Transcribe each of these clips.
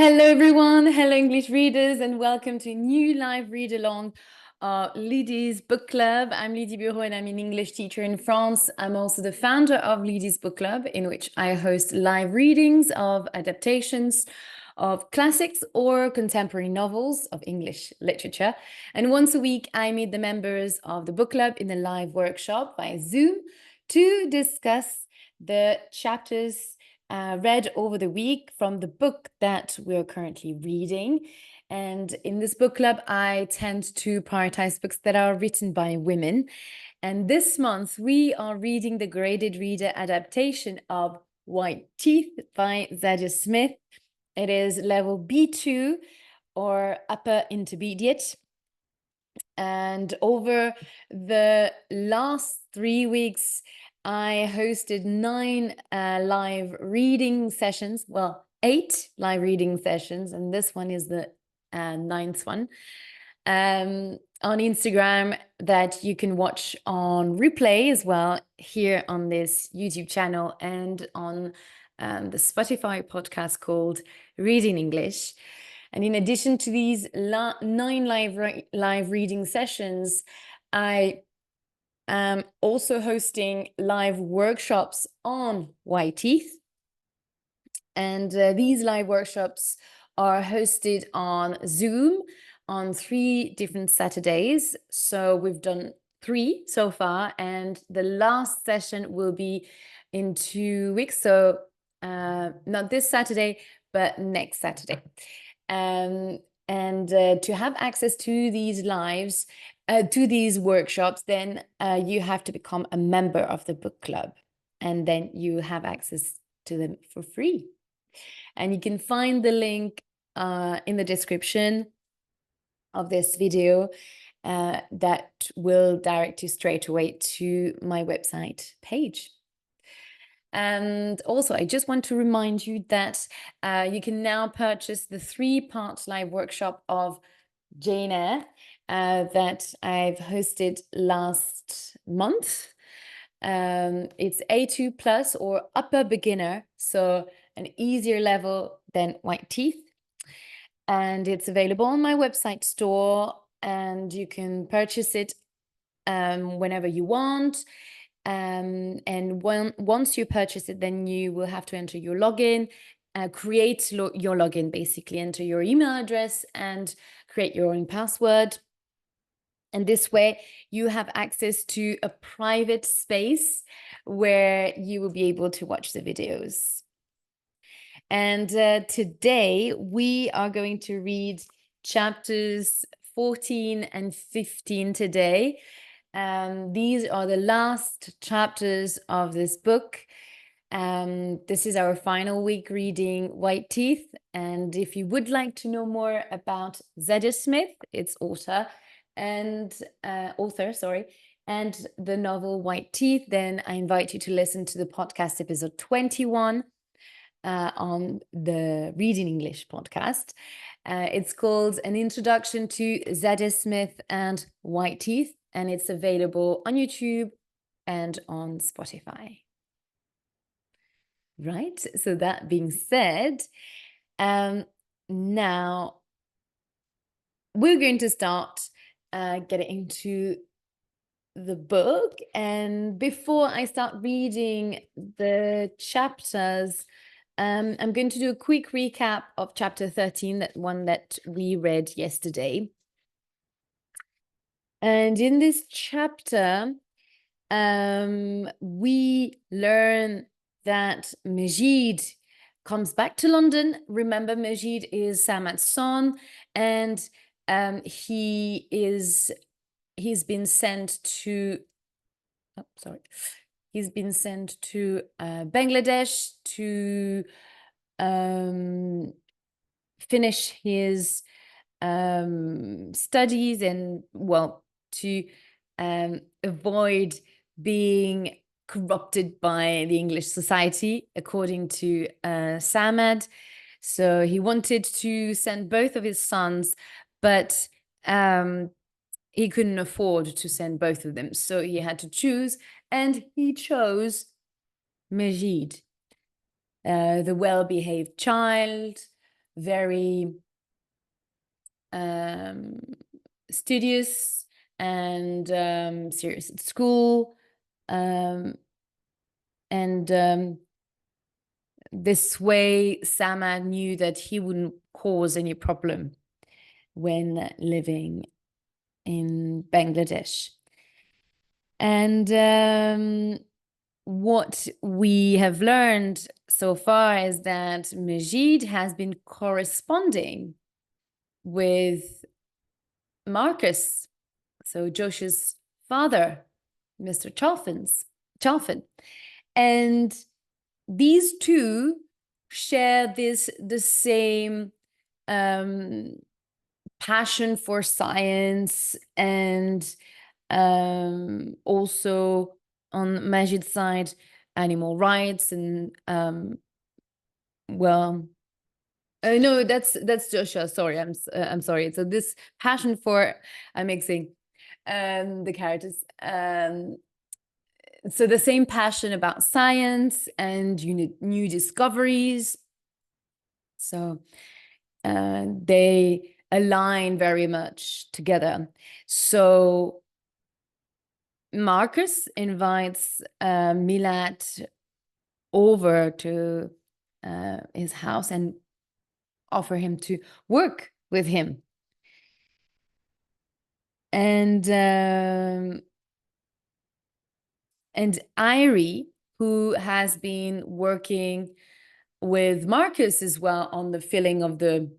Hello everyone, hello English readers, and welcome to a new live read along Lydie's book club. I'm Lydie Bureau and I'm an English teacher in France. I'm also the founder of Lydie's book club, in which I host live readings of adaptations of classics or contemporary novels of English literature. And once a week, I meet the members of the book club in a live workshop via Zoom to discuss the chapters read over the week from the book that we're currently reading. And in this book club, I tend to prioritize books that are written by women. And this month, we are reading the graded reader adaptation of White Teeth by Zadie Smith. It is level B2 or upper intermediate. And over the last 3 weeks, I hosted 9 live reading sessions, well, 8 live reading sessions, and this one is the 9th one, on Instagram that you can watch on replay as well here on this YouTube channel and on the Spotify podcast called Reading English. And in addition to these 9 live reading sessions, I am also hosting live workshops on White Teeth. And these live workshops are hosted on Zoom on 3 different Saturdays. So we've done 3 so far, and the last session will be in 2 weeks. So not this Saturday, but next Saturday. And to have access to these lives, to these workshops, then you have to become a member of the book club, and then you have access to them for free. And you can find the link in the description of this video that will direct you straight away to my website page. And also, I just want to remind you that you can now purchase the 3-part live workshop of Jane Eyre that I've hosted last month. It's A2 plus or upper beginner, so an easier level than White Teeth. And it's available on my website store, and you can purchase it whenever you want. And once you purchase it, then you will have to enter your login, create your login, basically enter your email address and create your own password. And this way you have access to a private space where you will be able to watch the videos. And today we are going to read chapters 14 and 15 today. These are the last chapters of this book. This is our final week reading White Teeth. And if you would like to know more about Zadie Smith, its author, and the novel White Teeth, then I invite you to listen to the podcast episode 21 on the Reading English podcast. It's called An Introduction to Zadie Smith and White Teeth, and it's available on YouTube and on Spotify. Right, so that being said, now we're going to start getting into the book. And before I start reading the chapters, I'm going to do a quick recap of chapter 13, that one that we read yesterday. And in this chapter, we learn that Majid comes back to London. Remember, Majid is Samad's son, and he's been sent to Bangladesh to finish his studies and, well, to avoid being corrupted by the English society, according to Samad. So he wanted to send both of his sons, but he couldn't afford to send both of them. So he had to choose, and he chose Majid, the well-behaved child, very studious and serious at school, and this way Samad knew that he wouldn't cause any problem when living in Bangladesh. And what we have learned so far is that Majid has been corresponding with Marcus, so Josh's father, Mr. Chalfin. And these two share the same passion for science, and also on Majid's side, animal rights, and well, no, that's Joshua. Sorry, I'm sorry. So this passion for, I'm mixing the characters. So the same passion about science and new discoveries. So they align very much together. So Marcus invites Milat over to his house and offer him to work with him. And Irie, who has been working with Marcus as well on the filling of the,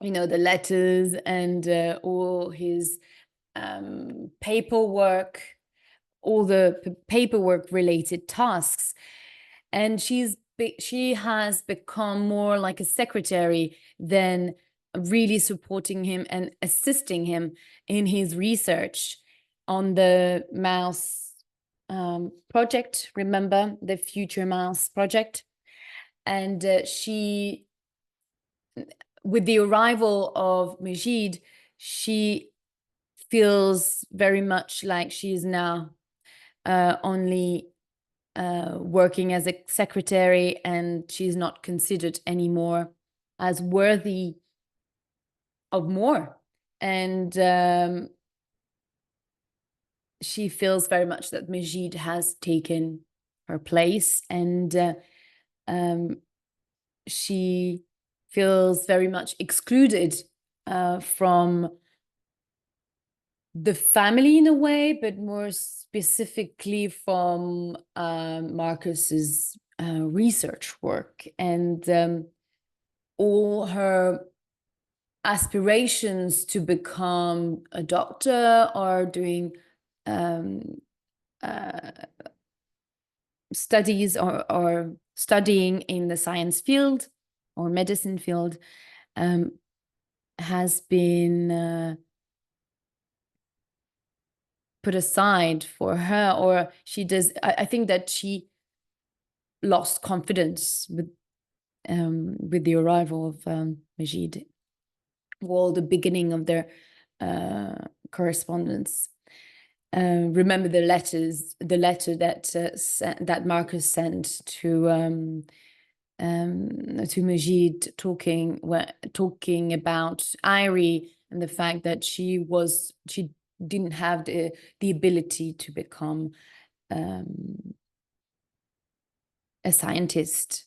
the letters and all his paperwork, all the paperwork related tasks. And she has become more like a secretary than really supporting him and assisting him in his research on the mouse project. Remember the Future Mouse project? And she, with the arrival of Majid, she feels very much like she is now only working as a secretary, and she's not considered anymore as worthy of more. And she feels very much that Majid has taken her place, and she feels very much excluded from the family in a way, but more specifically from Marcus's research work, and all her aspirations to become a doctor or doing studies or studying in the science field or medicine field has been put aside for her, or she does. I think that she lost confidence with the arrival of Majid, or the beginning of their correspondence. Remember the letter that Marcus sent to Majid, talking about Irie and the fact that she didn't have the ability to become a scientist.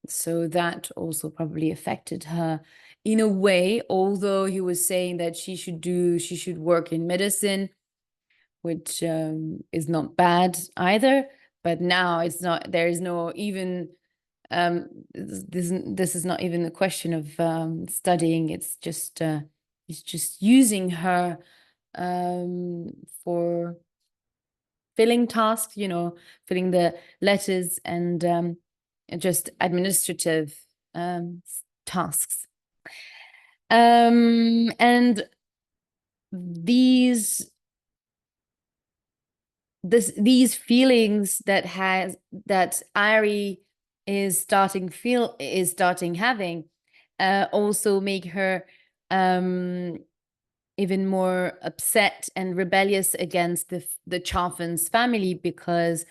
So that also probably affected her in a way, although he was saying that she should work in medicine, which is not bad either. But now it's not, there is no even, this is not even a question of studying. It's just using her for filling tasks, filling the letters and just administrative tasks. And these feelings that Irie is starting having also make her even more upset and rebellious against the Chalfins family, because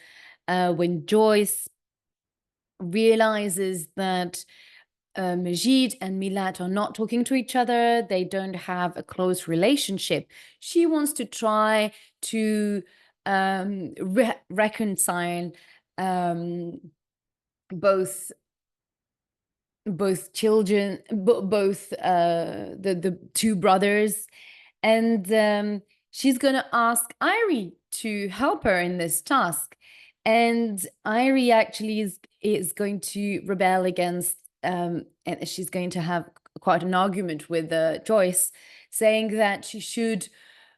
when Joyce realizes that Majid and Milat are not talking to each other. They don't have a close relationship. She wants to try to reconcile both children, both the two brothers, and she's gonna ask Irie to help her in this task. And Irie actually is going to rebel against, and she's going to have quite an argument with Joyce, saying that she should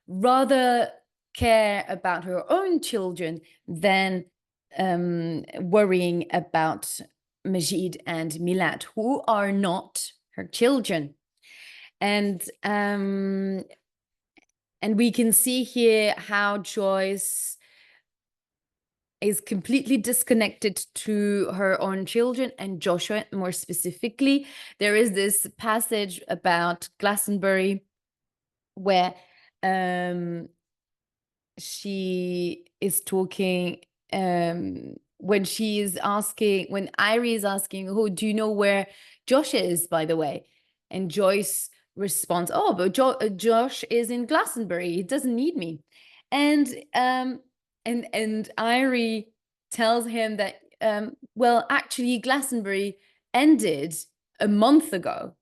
rather care about her own children than worrying about Majid and Milat, who are not her children. And we can see here how Joyce is completely disconnected to her own children and Joshua more specifically. There is this passage about Glastonbury where she is talking when Irie is asking, oh, do you know where Josh is, by the way? And Joyce responds, oh, but Josh is in Glastonbury, he doesn't need me. And Irie tells him that well, actually Glastonbury ended a month ago,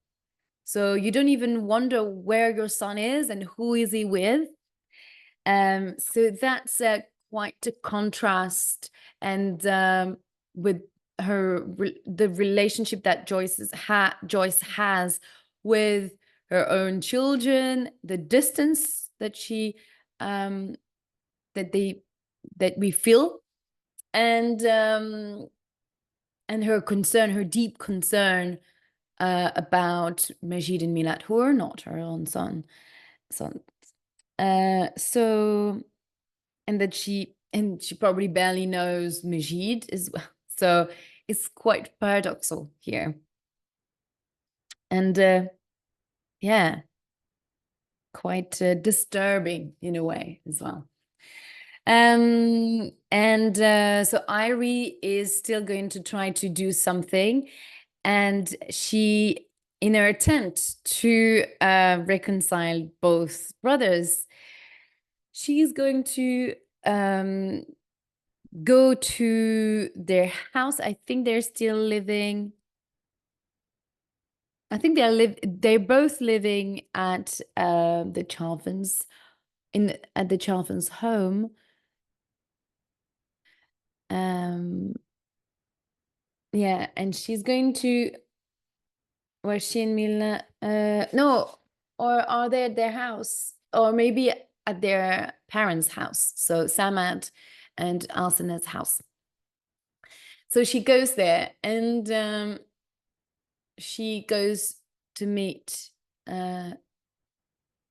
so you don't even wonder where your son is and who is he with. So that's quite a contrast, and with the relationship that Joyce has with her own children, the distance that that we feel, and her deep concern about Majid and Milat, who are not her own sons. So, and that she probably barely knows Majid as well. So it's quite paradoxal here. And yeah, quite disturbing in a way as well. So Irie is still going to try to do something, and she, in her attempt to reconcile both brothers, she's going to go to their house. I think they're still living. I think they're both living at the Chalfins, at the Chalfins home. Yeah, and she's going to, where she and Mila, no, or are they at their house? Or maybe at their parents' house. So Samad and Alcina's house. So she goes there, and she goes to meet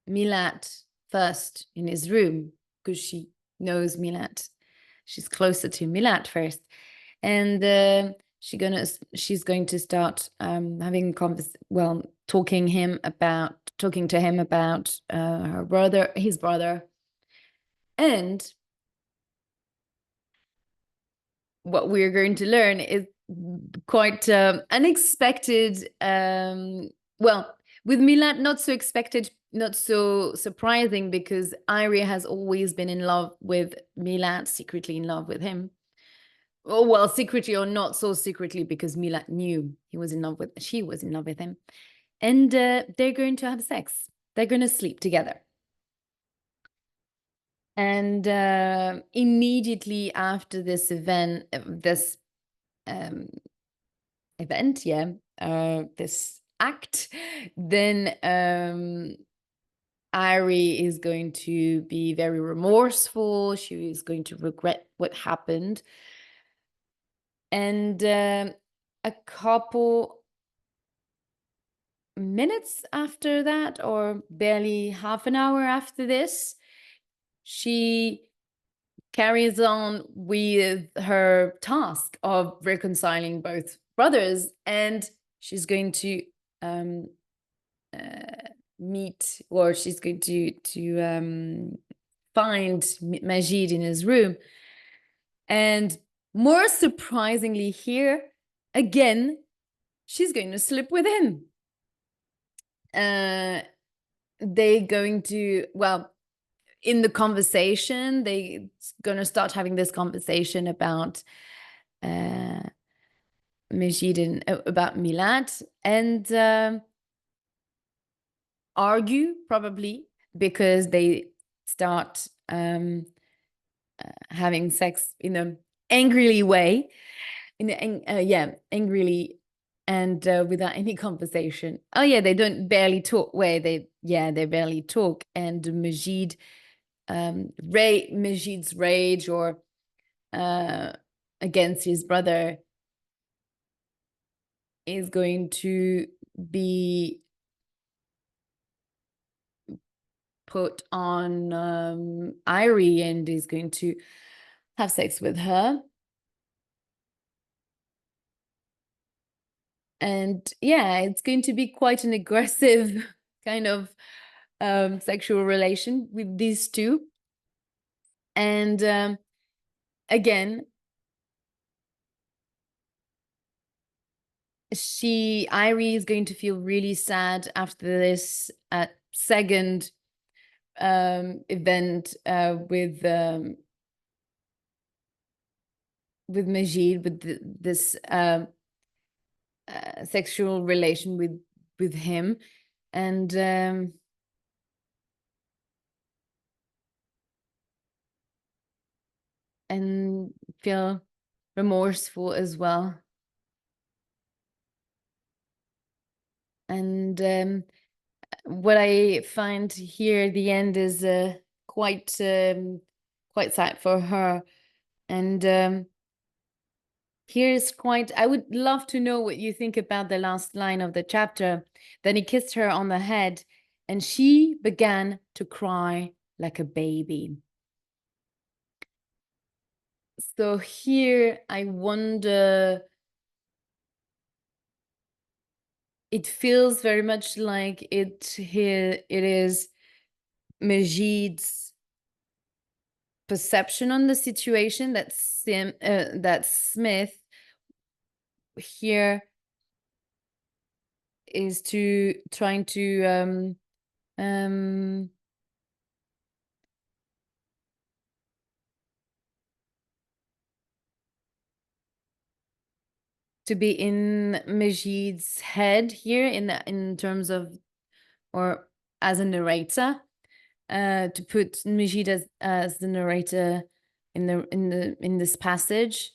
Milat first in his room, because she knows Milat. She's closer to Milat first. And she's going to start having talking to him about his brother. And what we're going to learn is quite unexpected. Well, with Milat, not so expected, not so surprising, because Irie has always been in love with Milat, secretly in love with him. Oh, well, secretly or not so secretly, because Milat knew she was in love with him. And they're going to have sex. They're going to sleep together. And immediately after this event, this act, then Irie is going to be very remorseful. She is going to regret what happened. And a couple minutes after that, or barely half an hour after this, she carries on with her task of reconciling both brothers, and she's going to meet, or she's going to find Majid in his room. And more surprisingly here, again, she's going to sleep with him. They're going to, well, in the conversation, they're going to start having this conversation about Majid and about Milad, and argue probably because they start having sex in an angrily way, angrily, and without any conversation. Oh yeah, they don't barely talk. They barely talk, and Majid's rage or against his brother is going to be put on Irie, and is going to have sex with her. And yeah, it's going to be quite an aggressive kind of sexual relation with these two. And again, Irie is going to feel really sad after this second event with Majid, with this sexual relation with him, and feel remorseful as well. And what I find here at the end is quite sad for her. And here's quite, I would love to know what you think about the last line of the chapter. Then he kissed her on the head, and she began to cry like a baby. So here I wonder, it feels very much like it is Majid's perception on the situation that Smith here is trying to to be in Majid's head here in terms of, or as a narrator, to put Majid as the narrator in this passage,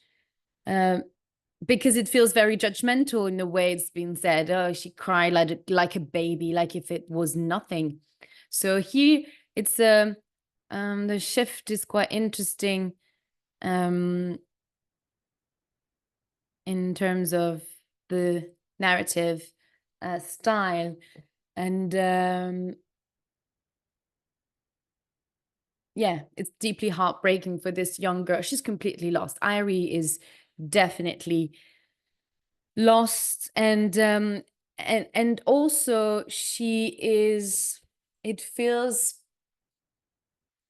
because it feels very judgmental in the way it's been said. Oh, she cried like a baby, like if it was nothing. So here it's the shift is quite interesting in terms of the narrative style, and yeah, it's deeply heartbreaking for this young girl. She's completely lost. Irie is definitely lost, and also it feels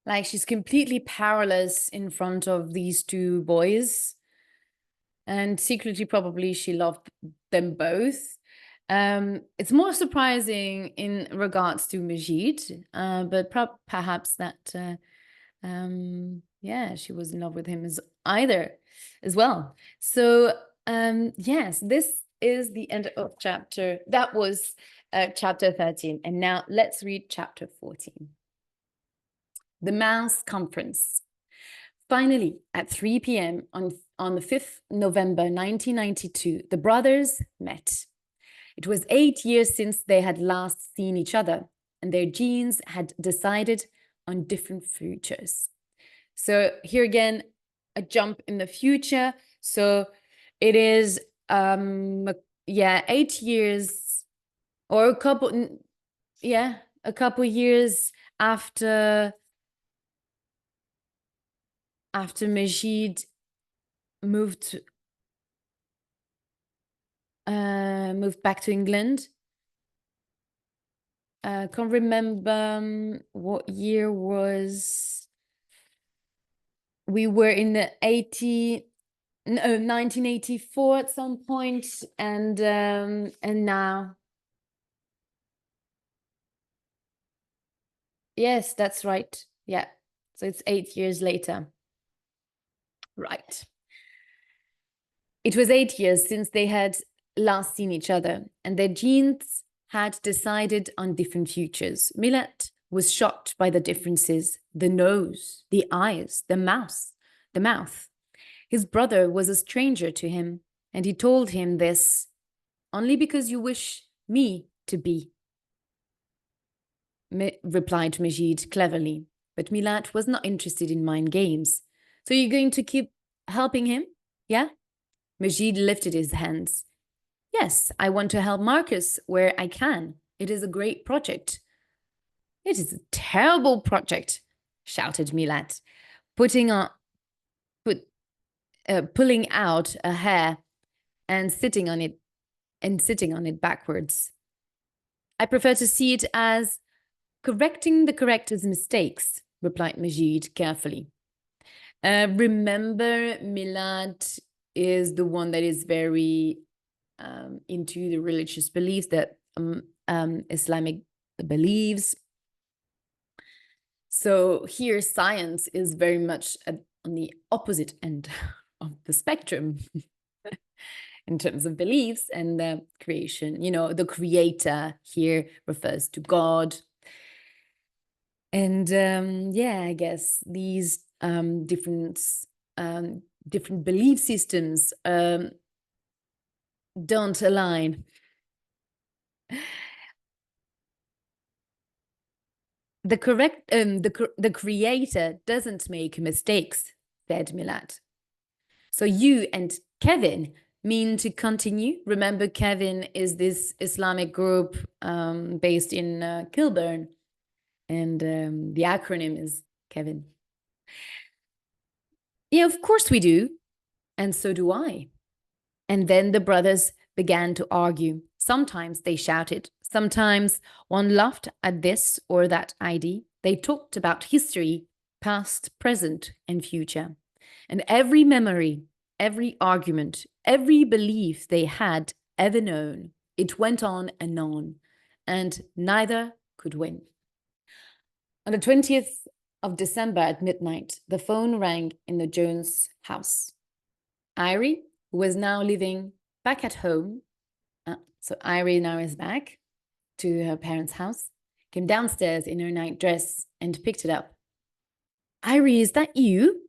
like she's completely powerless in front of these two boys, and secretly probably she loved them both. It's more surprising in regards to Majid, but perhaps that yeah, she was in love with him as well. So yes, this is the end of that was chapter 13, and now let's read chapter 14. The Mass Conference. Finally, at 3 p.m. on the 5th November 1992, the brothers met. It was 8 years since they had last seen each other, and their genes had decided on different futures. So here again, a jump in the future. So it is, 8 years, or a couple years after Majid moved back to England. Can't remember what year was. We were in the No, 1984 at some point, and now. Yes, that's right. Yeah. So it's 8 years later. Right. It was 8 years since they had last seen each other, and their genes had decided on different futures. Millet was shocked by the differences: the nose, the eyes, the mouth. His brother was a stranger to him, and he told him this only because you wish me to be, replied Majid cleverly. But Milat was not interested in mind games. So you're going to keep helping him? Yeah? Majid lifted his hands. Yes, I want to help Marcus where I can. It is a great project. It is a terrible project, shouted Milat, putting on, pulling out a hair and sitting on it backwards. I prefer to see it as correcting the corrector's mistakes, replied Majid carefully. Remember, Milat is the one that is very into the religious beliefs, that Islamic beliefs. So here, science is very much on the opposite end of the spectrum in terms of beliefs and the creation. You know, the creator here refers to God. And yeah, I guess these different belief systems don't align. The creator doesn't make mistakes, said Milat. So you and Kevin mean to continue? Remember, Kevin is this Islamic group based in Kilburn, and the acronym is Kevin. Yeah, of course we do. And so do I. And then the brothers began to argue. Sometimes they shouted. Sometimes one laughed at this or that idea. They talked about history, past, present, and future. And every memory, every argument, every belief they had ever known, it went on, and neither could win. On the 20th of December at midnight, the phone rang in the Jones house. Irie, who was now living back at home, so Irie now is back to her parents' house, came downstairs in her nightdress and picked it up. Irie, is that you?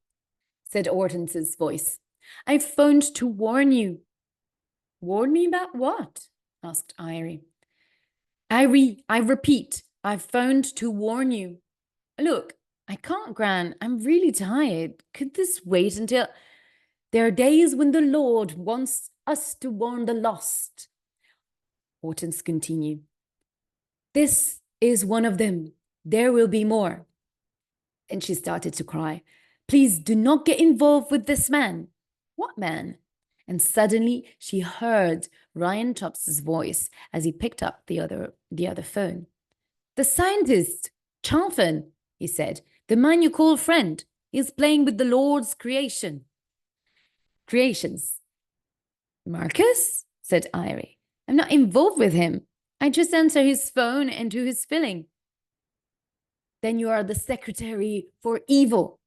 Said Hortense's voice. I phoned to warn you. Warn me about what? Asked Irie. Irie, I repeat, I phoned to warn you. Look, I can't, Gran. I'm really tired. Could this wait until... There are days when the Lord wants us to warn the lost. Hortense continued. This is one of them. There will be more. And she started to cry. Please do not get involved with this man. What man? And suddenly she heard Ryan Tops's voice as he picked up the other phone. The scientist, Charlton, he said. The man you call friend. He's playing with the Lord's creations. Marcus? Said Irie. I'm not involved with him. I just answer his phone and do his filling. Then you are the secretary for evil.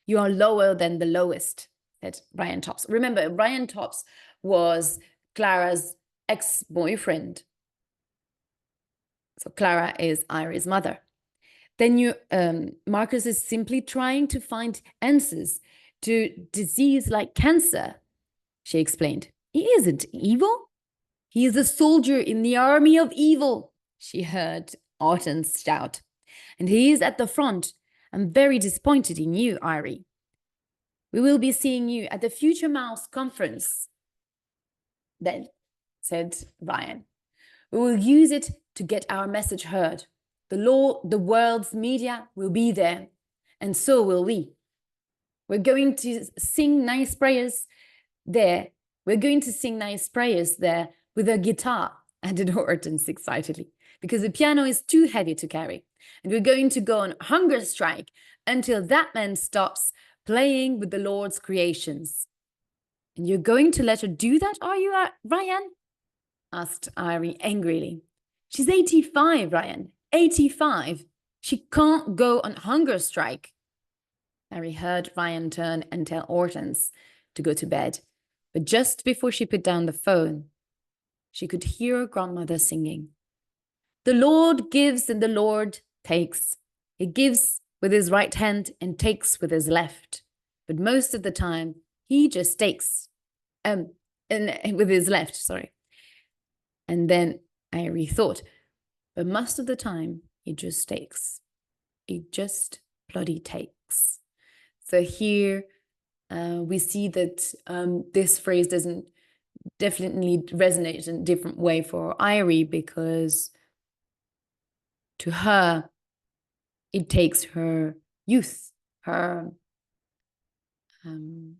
You are lower than the lowest, said Ryan Tops. Remember, Ryan Tops was Clara's ex-boyfriend. So Clara is Irie's mother. Then Marcus is simply trying to find answers to disease like cancer, she explained. He isn't evil. He is a soldier in the army of evil, she heard Hortense shout. And he is at the front. I'm very disappointed in you, Irie. We will be seeing you at the Future Mouse conference. Then, said Ryan, we will use it to get our message heard. The world's media will be there, and so will we. We're going to sing nice prayers there. We're going to sing nice prayers there with a guitar, added Hortense excitedly, because the piano is too heavy to carry. And we're going to go on hunger strike until that man stops playing with the Lord's creations. And you're going to let her do that, are you, Ryan? Asked Irie angrily. She's 85, Ryan. 85. She can't go on hunger strike. Irie heard Ryan turn and tell Hortense to go to bed. But just before she put down the phone, she could hear her grandmother singing. The Lord gives and the Lord takes. He gives with his right hand and takes with his left. But most of the time, he just takes. And with his left, sorry. And then I rethought, but most of the time, he just takes. He just bloody takes. So here we see that this phrase doesn't definitely resonate in a different way for Irie, because to her, it takes her youth, her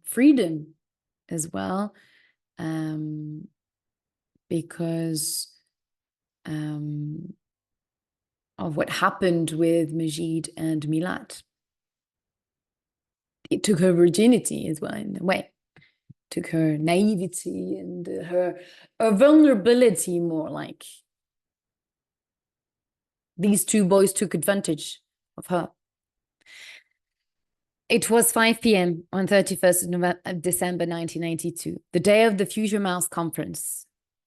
freedom as well, because of what happened with Majid and Milat. It took her virginity as well, in a way. Took her naivety and her vulnerability, more like. These two boys took advantage of her. It was 5 p.m. on 31st of December 1992, the day of the Future Mouse conference.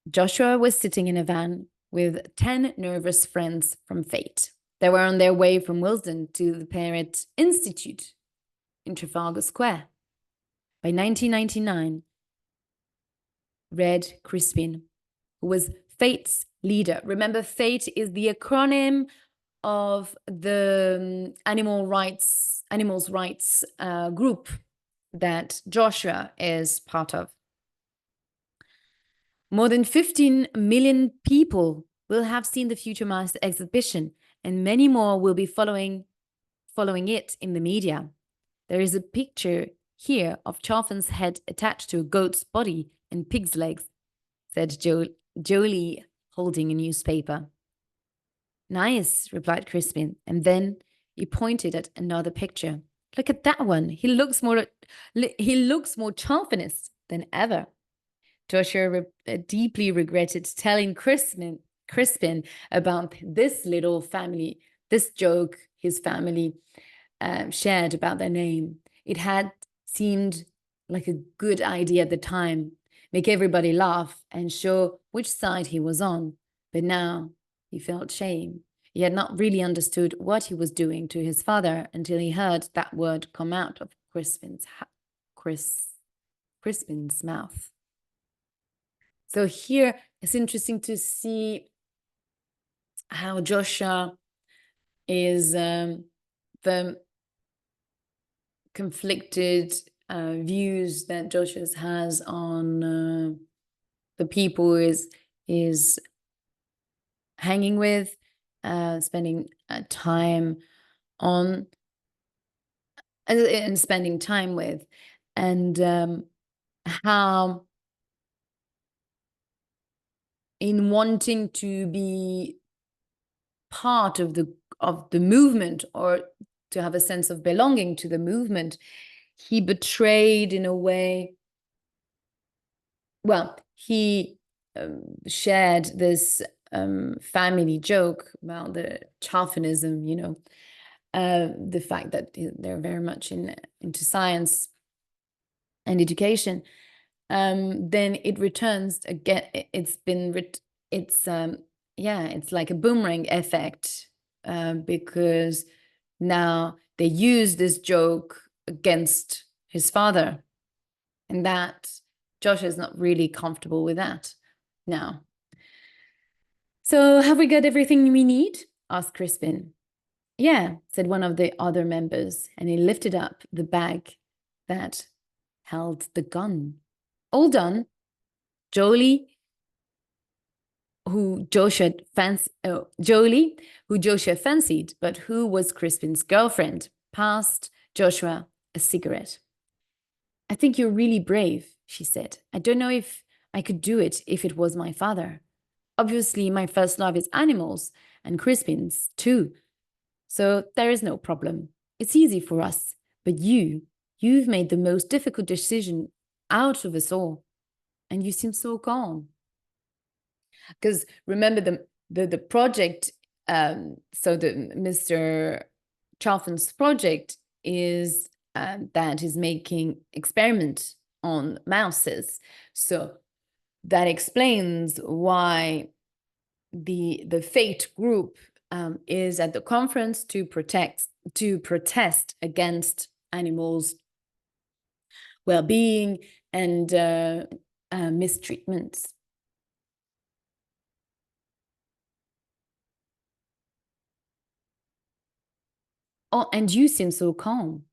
Joshua was sitting in a van with 10 nervous friends from Fate. They were on their way from Wilsden to the Parrot Institute in Trafalgar Square. By 1999, Red Crispin, who was Fate's leader. Remember, Fate is the acronym of the animals rights group that Joshua is part of. More than 15 million people will have seen the Future Mouse exhibition, and many more will be following it in the media. There is a picture here of Charfan's head attached to a goat's body and pig's legs, said Jolie, holding a newspaper. Nice, replied Crispin, and then he pointed at another picture. Look at that one. He looks more Charfanist than ever. Joshua deeply regretted telling Crispin about this little family, this joke his family shared about their name. It had seemed like a good idea at the time, make everybody laugh and show which side he was on. But now he felt shame. He had not really understood what he was doing to his father until he heard that word come out of Crispin's mouth. So here it's interesting to see how Joshua is the conflicted views that Joshua has on the people is hanging with, spending time on, and spending time with, and how in wanting to be part of the movement, or to have a sense of belonging to the movement, he betrayed in a way. Well, he shared this family joke about the Charfanism, the fact that they're very much into science and education. Then it returns again. It's like a boomerang effect, because now they use this joke against his father, and that Josh is not really comfortable with that now. So have we got everything we need? Asked Crispin. Yeah, said one of the other members, and he lifted up the bag that held the gun. All done. Jolie, who Joshua fancied, but who was Crispin's girlfriend, passed Joshua a cigarette. I think you're really brave, she said. I don't know if I could do it if it was my father. Obviously, my first love is animals, and Crispin's too. So there is no problem. It's easy for us. But you've made the most difficult decision out of us all, and you seem so calm. Because remember the project, so the Mr. Chalfant's project is that is making experiments on mouses. So that explains why the Fate group is at the conference to protest against animals' well-being and mistreatments. Oh, and you seem so calm.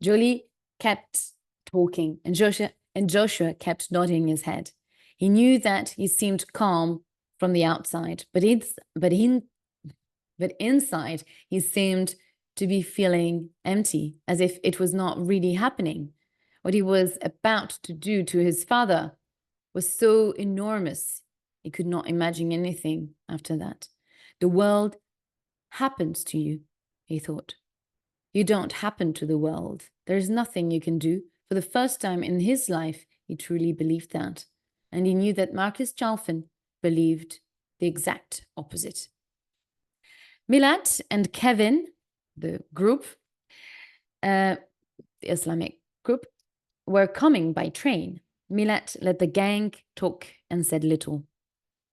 Jolie kept talking, and Joshua kept nodding his head. He knew that he seemed calm from the outside, but inside he seemed to be feeling empty, as if it was not really happening. What he was about to do to his father was so enormous, he could not imagine anything after that. The world happens to you, he thought. You don't happen to the world. There's nothing you can do. For the first time in his life, he truly believed that. And he knew that Marcus Chalfant believed the exact opposite. Milat and Kevin, the group, the Islamic group, were coming by train. Milat let the gang talk and said little.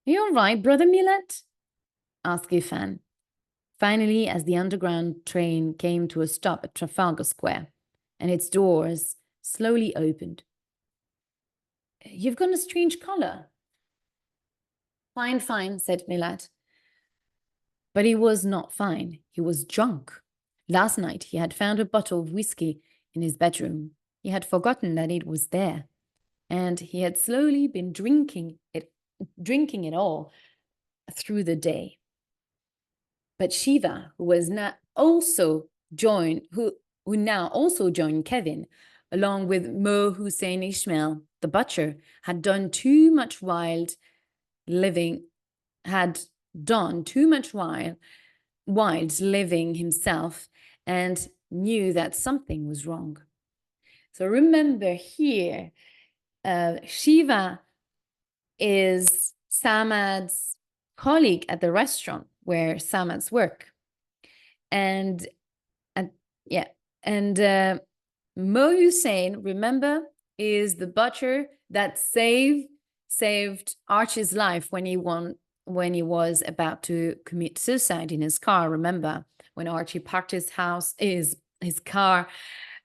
Are you all right, brother Milat? Asked Ifan. Finally, as the underground train came to a stop at Trafalgar Square, and its doors slowly opened. You've got a strange color. Fine, fine, said Milat. But he was not fine. He was drunk. Last night he had found a bottle of whiskey in his bedroom. He had forgotten that it was there, and he had slowly been drinking it all through the day. But Shiva, who now also joined Kevin, along with Mo Hussein Ishmael, the butcher, had done too much wild living himself, and knew that something was wrong. So remember here, Shiva is Samad's colleague at the restaurant where Samad's work. And Mo Hussein, remember, is the butcher that saved Archie's life when he was about to commit suicide in his car. Remember when Archie parked his car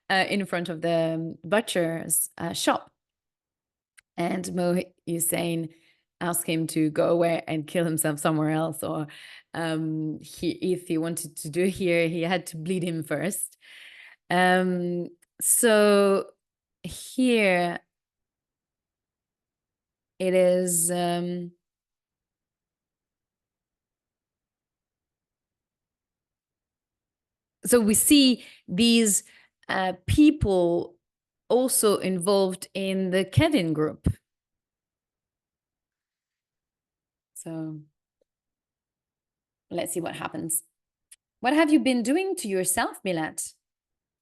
in front of the butcher's shop, and Mo Hussein asked him to go away and kill himself somewhere else, or if he wanted to do here, he had to bleed him first. So here it is. So we see these people also involved in the Kevin group. So let's see what happens. What have you been doing to yourself, Milat?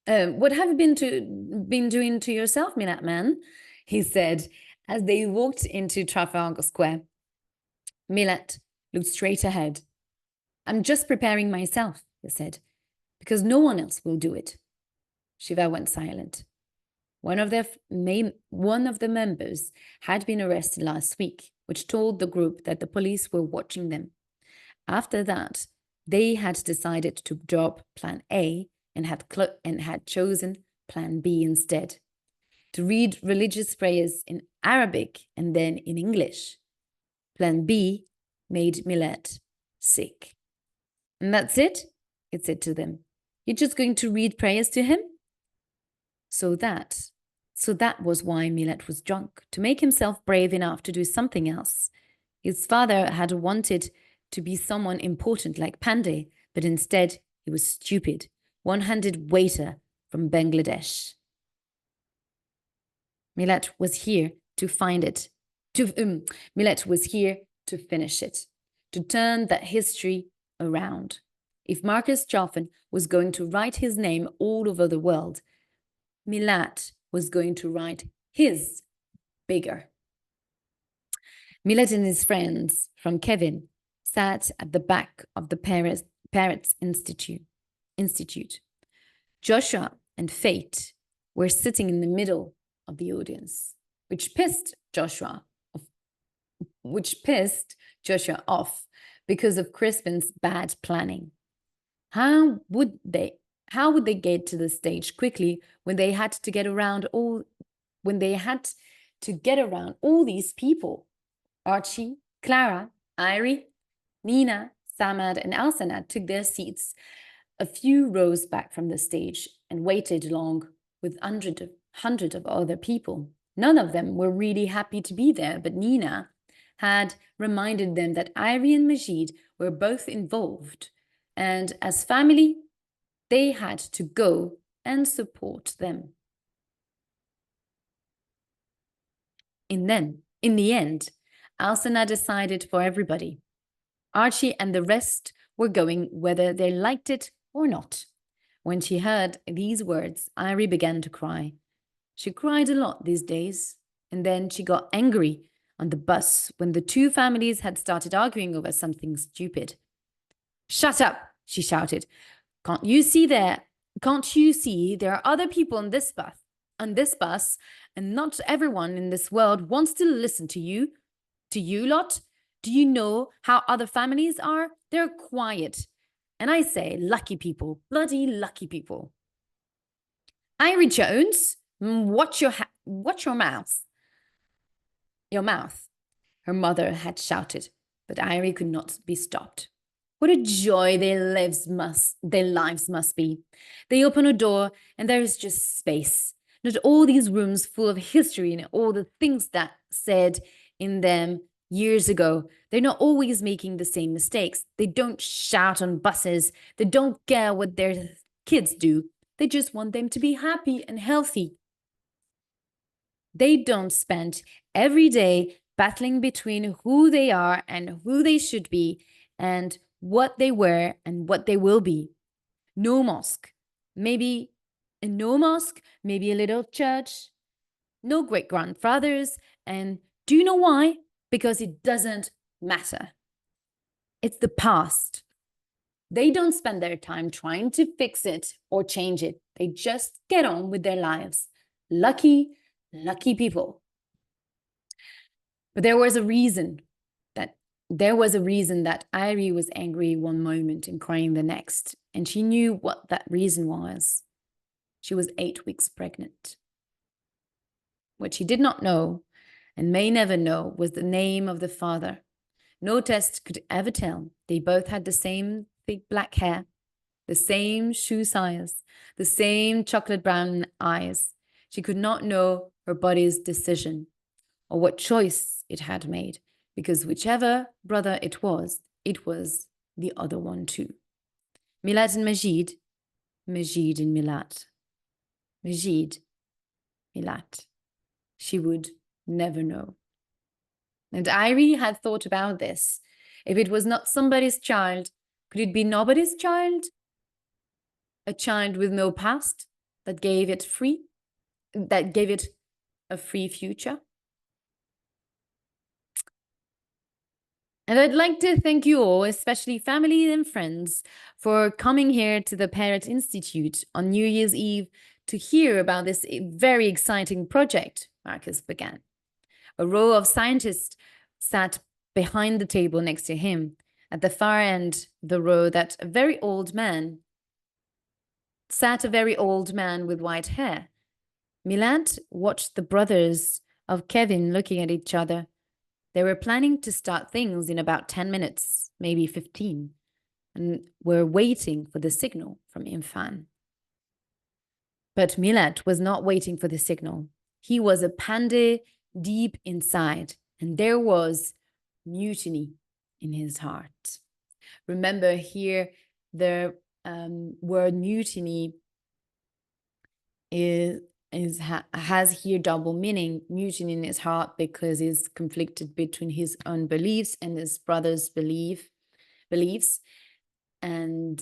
What have you been doing to yourself, Milat man? He said as they walked into Trafalgar Square. Milat looked straight ahead. I'm just preparing myself, he said, because no one else will do it. Shiva went silent. One of the members had been arrested last week, which told the group that the police were watching them. After that, they had decided to drop Plan A and had chosen Plan B instead, to read religious prayers in Arabic and then in English. Plan B made Milat sick. And that's it, it said to them. You're just going to read prayers to him? So that was why Milat was drunk, to make himself brave enough to do something else. His father had wanted to be someone important like Pandey, but instead he was stupid, one-handed waiter from Bangladesh. Milat was here to find it. Milat was here to finish it, to turn that history around. If Marcus Chalfant was going to write his name all over the world, Milat was going to write his bigger. Millet and his friends from Kevin sat at the back of the Parrots Institute. Joshua and Fate were sitting in the middle of the audience, which pissed Joshua off because of Crispin's bad planning. How would they get to the stage quickly when they had to get around all these people? Archie, Clara, Irie, Nina, Samad, and Alsanad took their seats a few rows back from the stage and waited along with hundreds of other people. None of them were really happy to be there, but Nina had reminded them that Irie and Majid were both involved, and as family, they had to go and support them. In the end, Alsana decided for everybody. Archie and the rest were going whether they liked it or not. When she heard these words, Irie began to cry. She cried a lot these days, and then she got angry on the bus when the two families had started arguing over something stupid. "Shut up," she shouted. Can't you see there are other people on this bus, and not everyone in this world wants to listen to you lot? Do you know how other families are? They're quiet. And I say, lucky people, bloody lucky people. Irie Jones, watch your mouth. Your mouth, her mother had shouted, but Irie could not be stopped. What a joy their lives must be. They open a door and there is just space. Not all these rooms full of history and all the things that said in them years ago. They're not always making the same mistakes. They don't shout on buses. They don't care what their kids do. They just want them to be happy and healthy. They don't spend every day battling between who they are and who they should be and what they were and what they will be. No mosque, maybe a little church, no great-grandfathers, and do you know why? Because it doesn't matter. It's the past. They don't spend their time trying to fix it or change it. They just get on with their lives. Lucky people. But there was a reason that Irie was angry one moment and crying the next, and she knew what that reason was. She was 8 weeks pregnant. What she did not know, and may never know, was the name of the father. No test could ever tell. They both had the same thick black hair, the same shoe size, the same chocolate brown eyes. She could not know her body's decision or what choice it had made, because whichever brother it was the other one too. Milad and Majid and Milad. Majid, Milad. She would never know. And Irie had thought about this. If it was not somebody's child, could it be nobody's child? A child with no past that gave it a free future? And I'd like to thank you all, especially family and friends, for coming here to the Parrot Institute on New Year's Eve to hear about this very exciting project Marcus began. A row of scientists sat behind the table next to him. At the far end of the row, sat a very old man with white hair. Milad watched the brothers of Kevin looking at each other. They were planning to start things in about 10 minutes, maybe 15, and were waiting for the signal from Infan. But Milad was not waiting for the signal. He was a panda deep inside, and there was mutiny in his heart. Remember here, the word mutiny has here double meaning. Mutiny in his heart because he's conflicted between his own beliefs and his brother's beliefs. And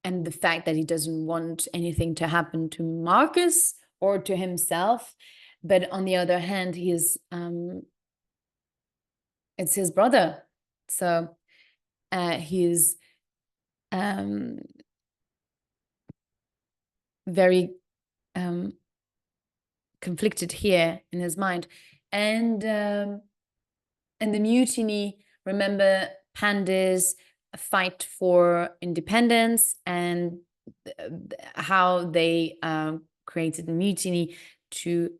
and the fact that he doesn't want anything to happen to Marcus or to himself. But on the other hand, it's his brother. So he's very conflicted here in his mind. And the mutiny, remember Panda's fight for independence and how they created a mutiny to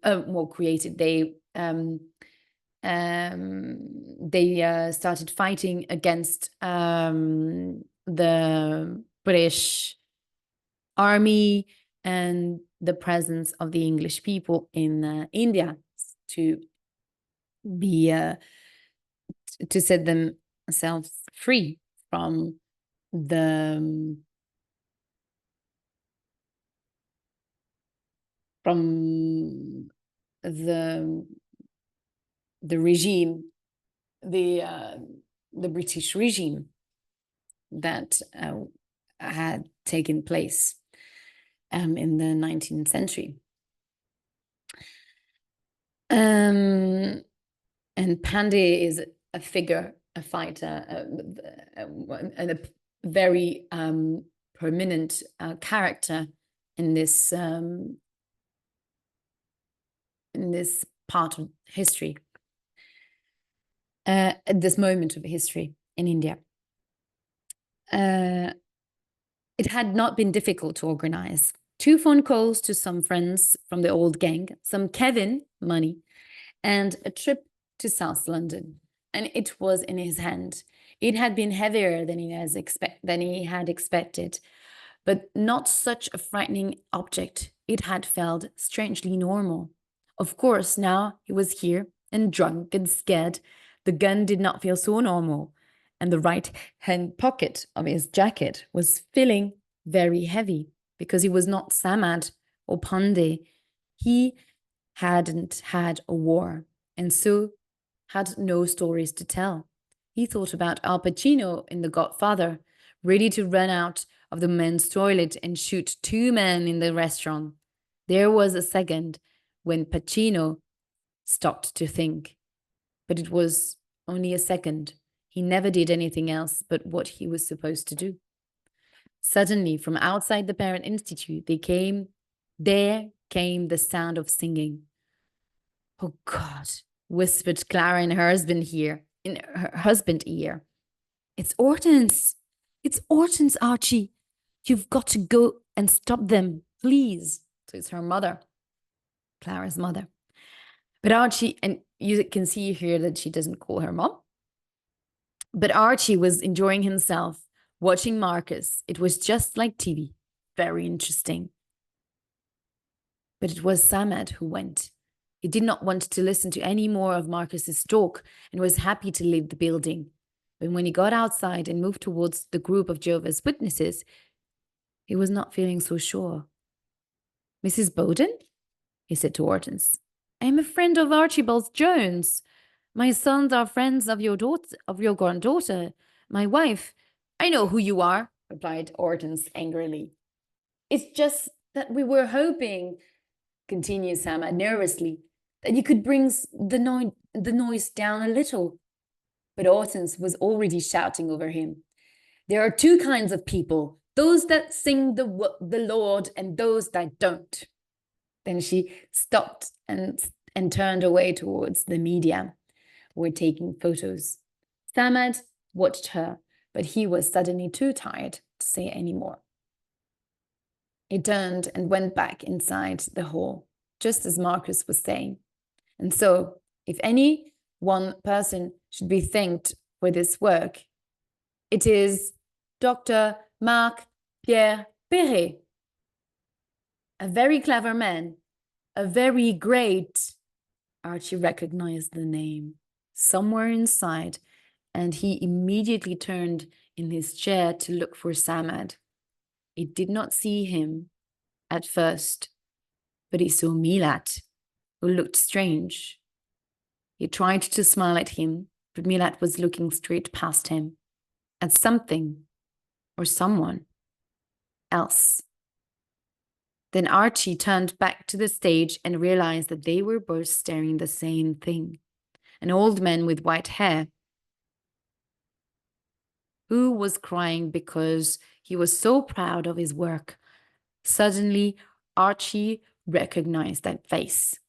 they started fighting against the British army and the presence of the English people in India to be to set themselves free from the regime, the British regime that had taken place in the 19th century. And Pandey is a figure, a fighter, and a very prominent character in this part of history, at this moment of history in India. It had not been difficult to organize. 2 phone calls to some friends from the old gang, some Kevin money, and a trip to South London. And it was in his hand. It had been heavier than he had expected, but not such a frightening object. It had felt strangely normal. Of course, now he was here and drunk and scared. The gun did not feel so normal, and the right-hand pocket of his jacket was feeling very heavy because he was not Samad or Pandey. He hadn't had a war, and so had no stories to tell. He thought about Al Pacino in The Godfather, ready to run out of the men's toilet and shoot 2 men in the restaurant. There was a second when Pacino stopped to think, but it was only a second. He never did anything else but what he was supposed to do. Suddenly, from outside the Parent Institute, there came the sound of singing. "Oh God," whispered Clara in her husband's ear. "It's Hortense. It's Hortense, Archie. You've got to go and stop them, please." So it's her mother, Clara's mother. But Archie, and you can see here that she doesn't call her mom. But Archie was enjoying himself, watching Marcus. It was just like TV. Very interesting. But it was Samad who went. He did not want to listen to any more of Marcus's talk and was happy to leave the building. But when he got outside and moved towards the group of Jehovah's Witnesses, he was not feeling so sure. "Mrs. Bowden?" he said to Hortense. "I am a friend of Archibald Jones. My sons are friends of your granddaughter, my wife." "I know who you are," replied Hortense angrily. "It's just that we were hoping," continued Samad nervously, "that you could bring the noise down a little." But Hortense was already shouting over him. "There are 2 kinds of people, those that sing the Lord and those that don't." Then she stopped and turned away towards the media who were taking photos. Samad watched her, but he was suddenly too tired to say any more. He turned and went back inside the hall, just as Marcus was saying. And so, if any one person should be thanked for this work, it is Dr. Marc Pierre Perret, a very clever man, a very great. Archie recognized the name somewhere inside, and he immediately turned in his chair to look for Samad. He did not see him at first, but he saw Milat, who looked strange. He tried to smile at him, but Milat was looking straight past him, at something or someone. else. Then Archie turned back to the stage and realized that they were both staring the same thing. An old man with white hair who was crying because he was so proud of his work. Suddenly, Archie recognized that face.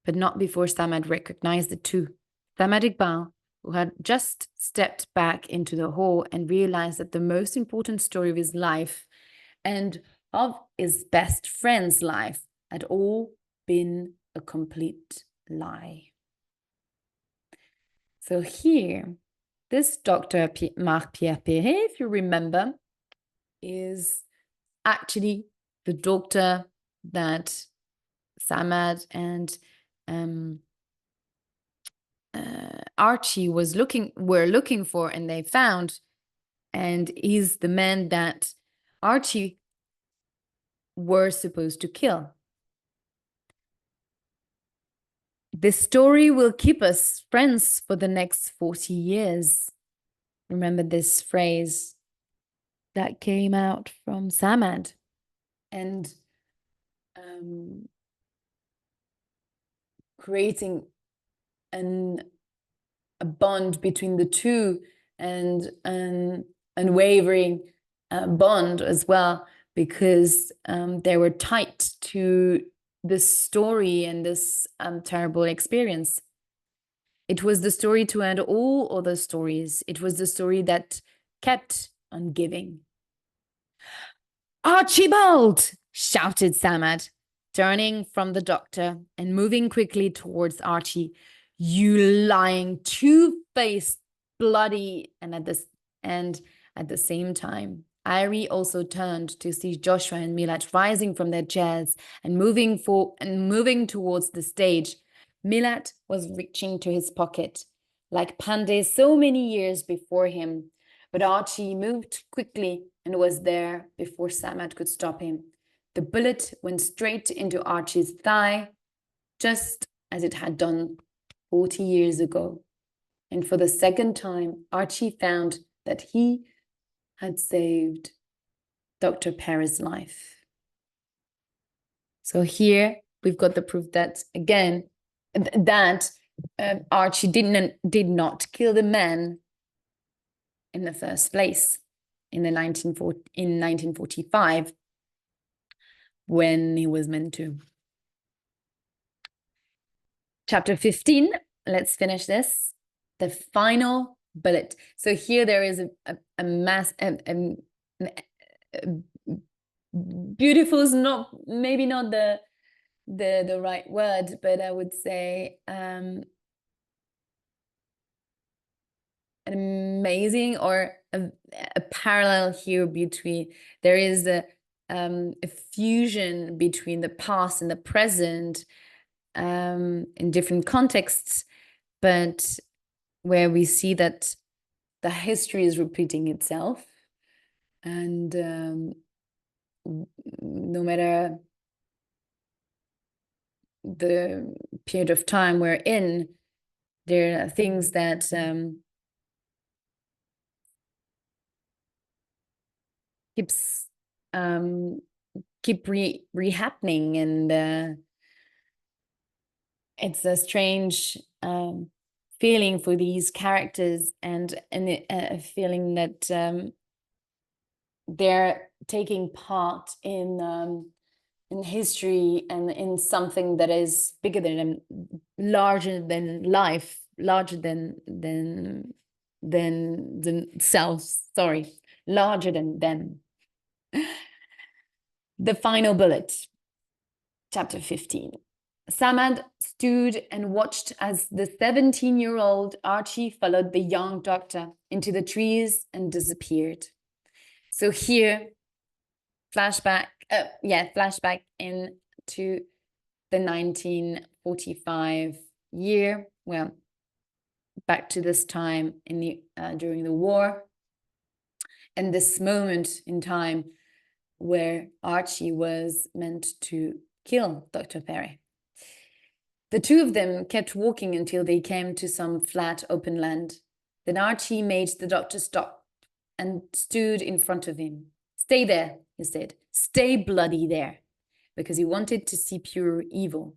But not before Samad recognized it too. Samad Iqbal, who had just stepped back into the hall and realized that the most important story of his life and of his best friend's life had all been a complete lie. So here, this Dr. Marc-Pierre Perret, if you remember, is actually the doctor that Samad and Archie were looking for, and they found, and he's the man that Archie were supposed to kill. This story will keep us friends for the next 40 years. Remember this phrase that came out from Samad, and creating a bond between the two, and an unwavering bond as well, because they were tied to this story and this terrible experience. It was the story to end all other stories. It was the story that kept on giving. "Archibald!" shouted Samad, turning from the doctor and moving quickly towards Archie. "You lying, two-faced, bloody," and at the same time, Irie also turned to see Joshua and Milat rising from their chairs and moving towards the stage. Milat was reaching to his pocket, like Pandey so many years before him, but Archie moved quickly and was there before Samad could stop him. The bullet went straight into Archie's thigh, just as it had done 40 years ago. And for the second time, Archie found that he had saved Dr. Perret's life. So here we've got the proof that, again, that Archie did not kill the man in the first place in 1945 when he was meant to. Chapter 15, let's finish this. The final bullet. So here there is a mass, beautiful is not, maybe not the right word, but I would say an amazing, or a parallel here between, there is a fusion between the past and the present in different contexts, but where we see that the history is repeating itself, and no matter the period of time we're in, there are things that keep re-happening, and it's a strange feeling for these characters, and a feeling that they're taking part in history and in something that is bigger than them, larger than life, larger than themselves. Sorry, larger than them. The final bullet, chapter 15. Samad stood and watched as the 17-year-old Archie followed the young doctor into the trees and disappeared. So here, flashback into the 1945 year. Well, back to this time in the during the war, and this moment in time where Archie was meant to kill Dr. Perret. The two of them kept walking until they came to some flat open land. Then Archie made the doctor stop and stood in front of him. "Stay there," he said. Stay bloody there, because he wanted to see pure evil.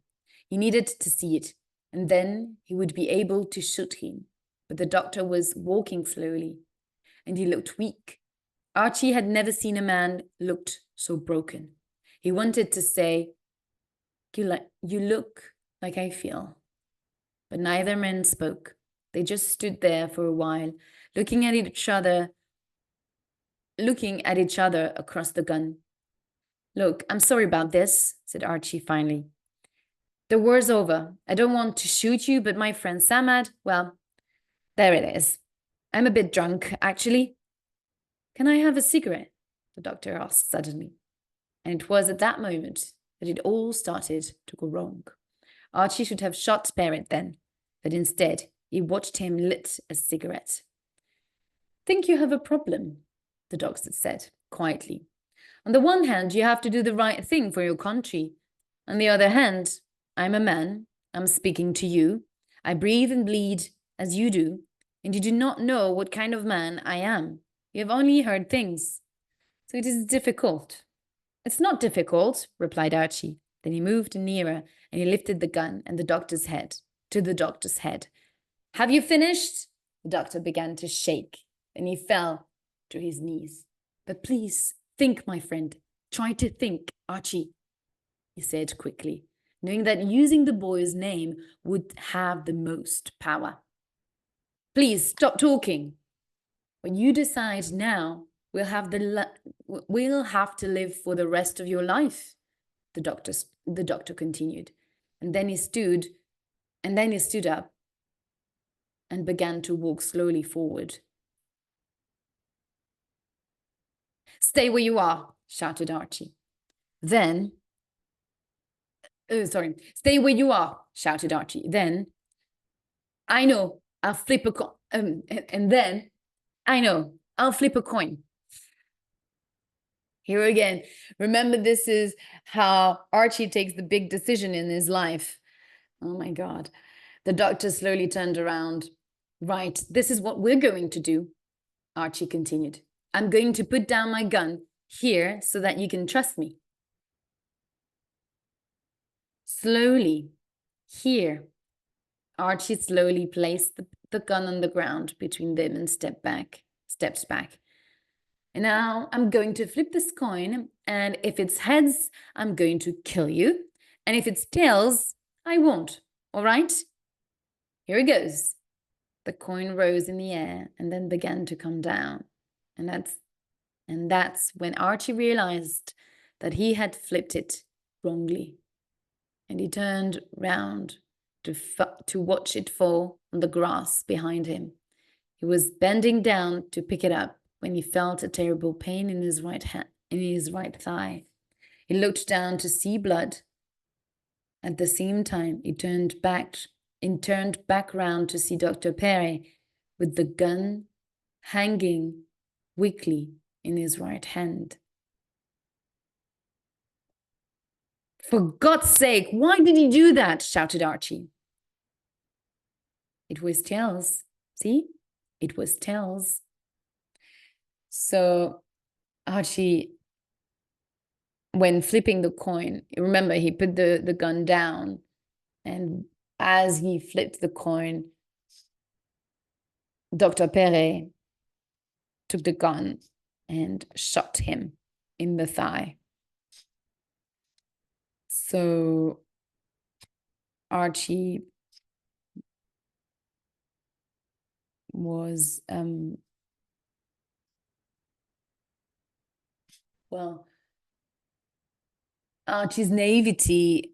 He needed to see it, and then he would be able to shoot him. But the doctor was walking slowly, and he looked weak. Archie had never seen a man looked so broken. He wanted to say, you look like I feel. But neither man spoke. They just stood there for a while, looking at each other across the gun. Look, I'm sorry about this, said Archie finally. The war's over. I don't want to shoot you, but my friend Samad, well, there it is. I'm a bit drunk, actually. Can I have a cigarette? The doctor asked suddenly. And it was at that moment that it all started to go wrong. Archie should have shot Parrot then, but instead he watched him lit a cigarette. Think you have a problem, the doctor said quietly. On the one hand, you have to do the right thing for your country. On the other hand, I'm a man. I'm speaking to you. I breathe and bleed as you do, and you do not know what kind of man I am. You have only heard things. So it is difficult. It's not difficult, replied Archie. Then he moved nearer and he lifted the gun to the doctor's head. Have you finished? The doctor began to shake. Then he fell to his knees. But please, think, my friend. Try to think, Archie, he said quickly, knowing that using the boy's name would have the most power. Please, stop talking. When you decide now, we'll have to live for the rest of your life, the doctor continued. And then he stood up and began to walk slowly forward. Stay where you are, shouted Archie. Stay where you are, shouted Archie. Then, I know, I'll flip a coin. I'll flip a coin. Here again, remember, this is how Archie takes the big decision in his life. Oh my God. The doctor slowly turned around. Right, this is what we're going to do, Archie continued. I'm going to put down my gun here so that you can trust me. Slowly, here, Archie slowly placed the gun on the ground between them and steps back. And now I'm going to flip this coin, and if it's heads, I'm going to kill you. And if it's tails, I won't. All right? Here it goes. The coin rose in the air and then began to come down. And that's when Archie realized that he had flipped it wrongly. And he turned round to watch it fall on the grass behind him. He was bending down to pick it up when he felt a terrible pain in his right thigh. He looked down to see blood. At the same time, he turned back round to see Dr. Perry with the gun hanging weakly in his right hand. For God's sake, why did he do that? Shouted Archie. It was tails. See? It was tails. So Archie, when flipping the coin, remember, he put the gun down, and as he flipped the coin, Dr. Perret took the gun and shot him in the thigh. So Archie was, Archie's naivety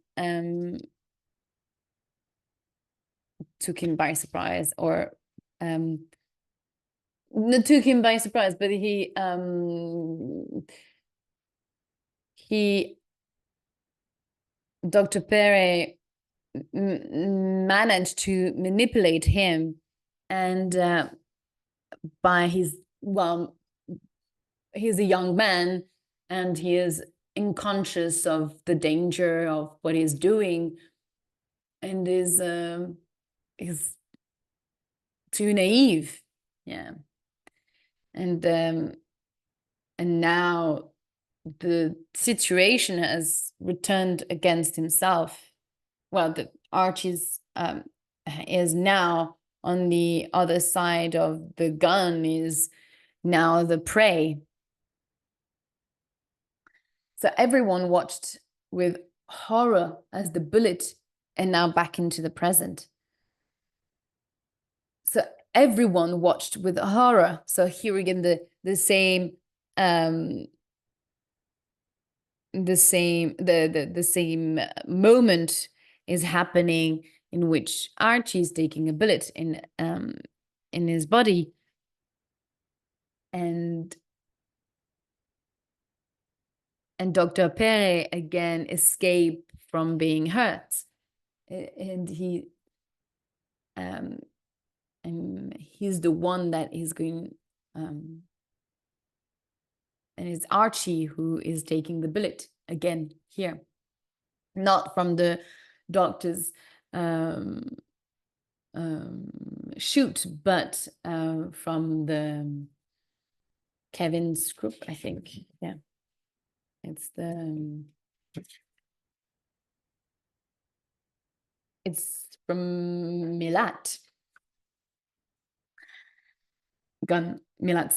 took him by surprise, or not took him by surprise, but Dr. Perret managed to manipulate him, and by he's a young man, and he is unconscious of the danger of what he's doing, and is too naive, yeah. And now the situation has returned against himself. Well, the Archie's is now on the other side of the gun, is now the prey. So everyone watched with horror as the bullet, and now back into the present. So everyone watched with horror. So here again, the same moment is happening, in which Archie is taking a bullet in his body, and Dr. Pere again escaped from being hurt, and he's the one that is going, and it's Archie who is taking the bullet again here, not from the doctor's shoot, but from the Kevin's group, I think. Yeah, it's from Milat's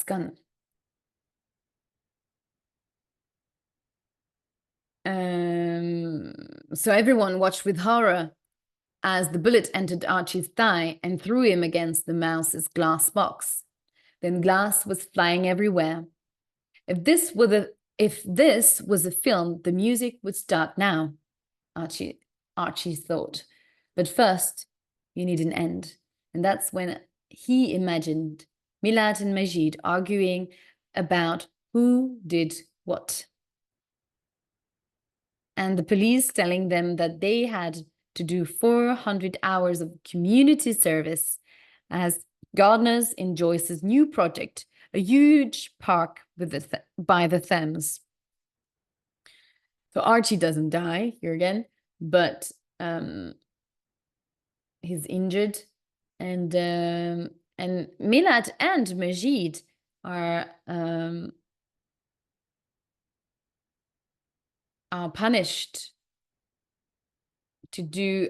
gun. So everyone watched with horror as the bullet entered Archie's thigh and threw him against the mouse's glass box. Then glass was flying everywhere. If this was a film, the music would start now, Archie thought. But first, you need an end. And that's when he imagined Milad and Majid arguing about who did what, and the police telling them that they had to do 400 hours of community service as gardeners in Joyce's new project, a huge park by the Thames. So Archie doesn't die here again, but he's injured, and Milad and Majid are punished to do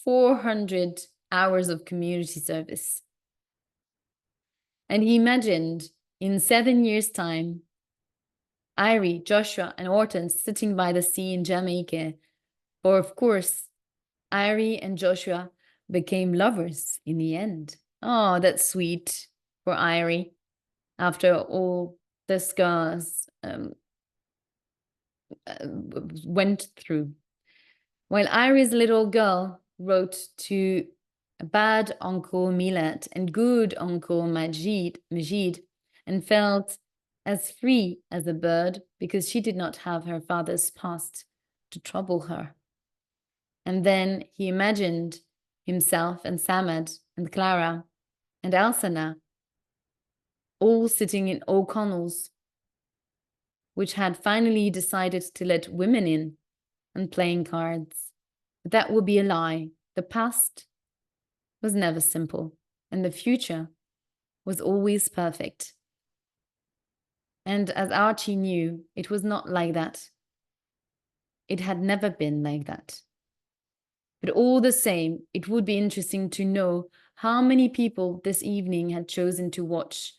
400 hours of community service. And he imagined in 7 years' time, Irie, Joshua, and Hortense sitting by the sea in Jamaica. For of course, Irie and Joshua became lovers in the end. Oh, that's sweet for Irie after all the scars went through. While Irie's little girl wrote to bad Uncle Milad and good Uncle Majid, and felt as free as a bird because she did not have her father's past to trouble her. And then he imagined himself and Samad and Clara and Alsana all sitting in O'Connell's, which had finally decided to let women in, and playing cards. But that would be a lie. The past was never simple, and the future was always perfect. And as Archie knew, it was not like that. It had never been like that. But all the same, it would be interesting to know how many people this evening had chosen to watch.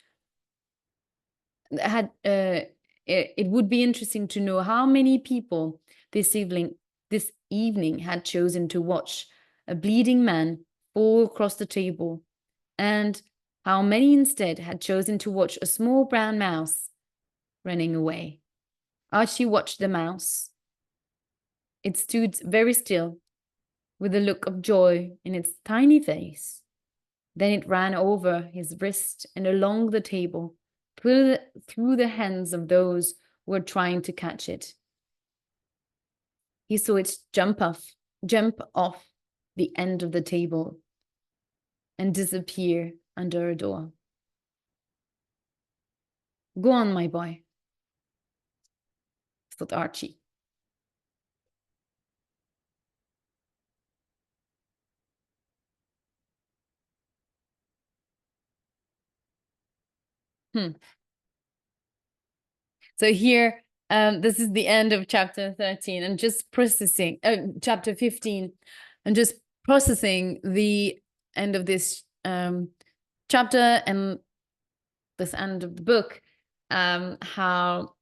It would be interesting to know how many people this evening had chosen to watch a bleeding man fall across the table, and how many instead had chosen to watch a small brown mouse running away. Archie watched the mouse. It stood very still, with a look of joy in its tiny face. Then it ran over his wrist and along the table, through the hands of those who were trying to catch it. He saw it jump off the end of the table and disappear under a door. Go on, my boy, thought Archie. So here, This is the end of chapter 13 and just processing, chapter 15, and just processing the end of this chapter and this end of the book, how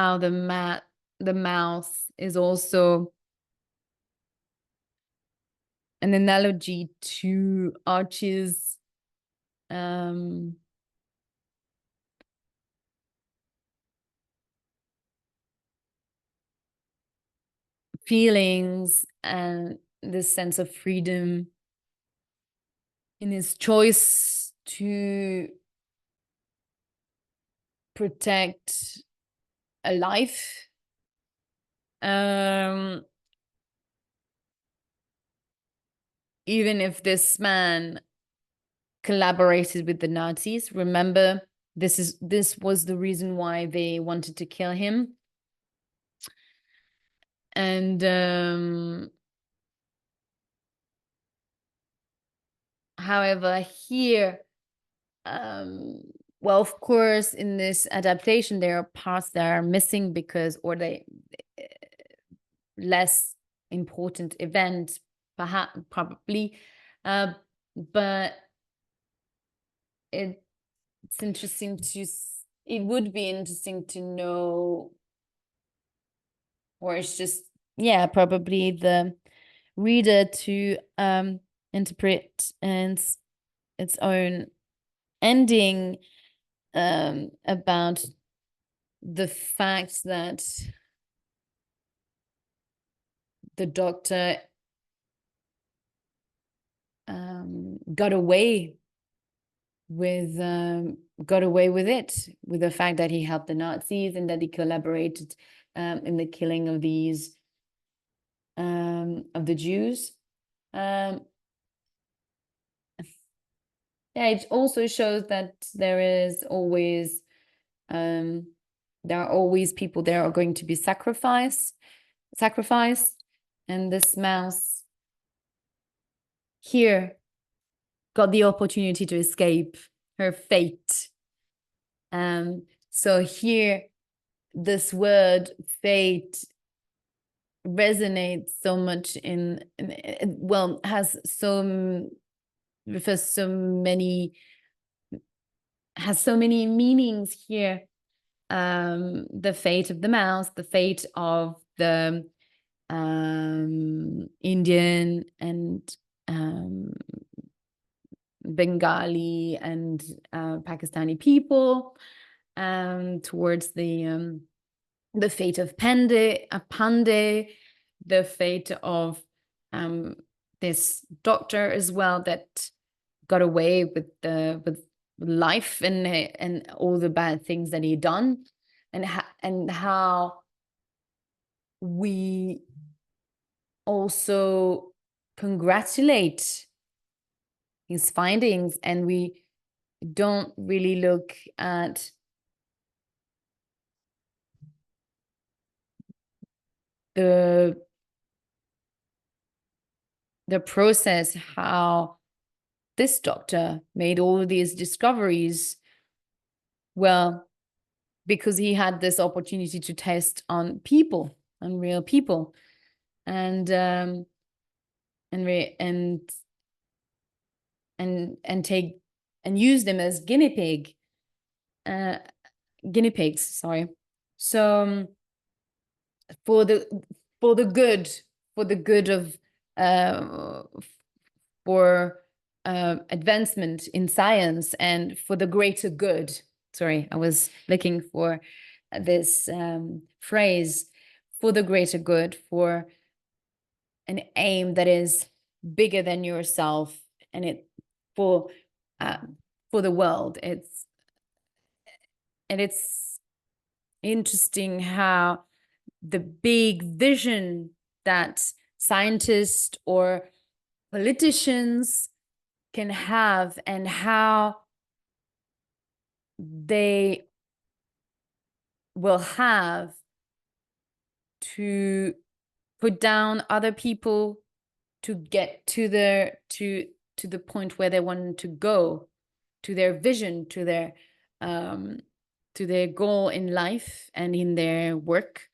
the mouse is also an analogy to Archie's feelings and this sense of freedom in his choice to protect a life. Even if this man collaborated with the Nazis, remember, this was the reason why they wanted to kill him. And however, here, well, of course, in this adaptation, there are parts that are missing because, or they less important events, perhaps, probably, but it's interesting to, it would be interesting to know, or it's just, yeah, probably the reader to interpret its own ending about the fact that the doctor got away with it, with the fact that he helped the Nazis and that he collaborated in the killing of these of the Jews. Yeah, it also shows that there is always there are always people there are going to be sacrificed, and this mouse here got the opportunity to escape her fate. So here, this word fate resonates so much well, has so many meanings here. The fate of the mouse, the fate of the Indian and Bengali and Pakistani people, towards the fate of Pandey, the fate of this doctor as well that got away with life and all the bad things that he done, and how we also congratulate his findings, and we don't really look at the process, how this doctor made all these discoveries, well, because he had this opportunity to test on people, on real people, and take and use them as guinea pigs, sorry. So for the good of for advancement in science and for the greater good. Sorry, I was looking for this phrase, for the greater good, for an aim that is bigger than yourself, and it for the world. It's interesting how the big vision that scientists or politicians can have, and how they will have to put down other people to get to the point where they want to go, to their vision, to their to their goal in life and in their work.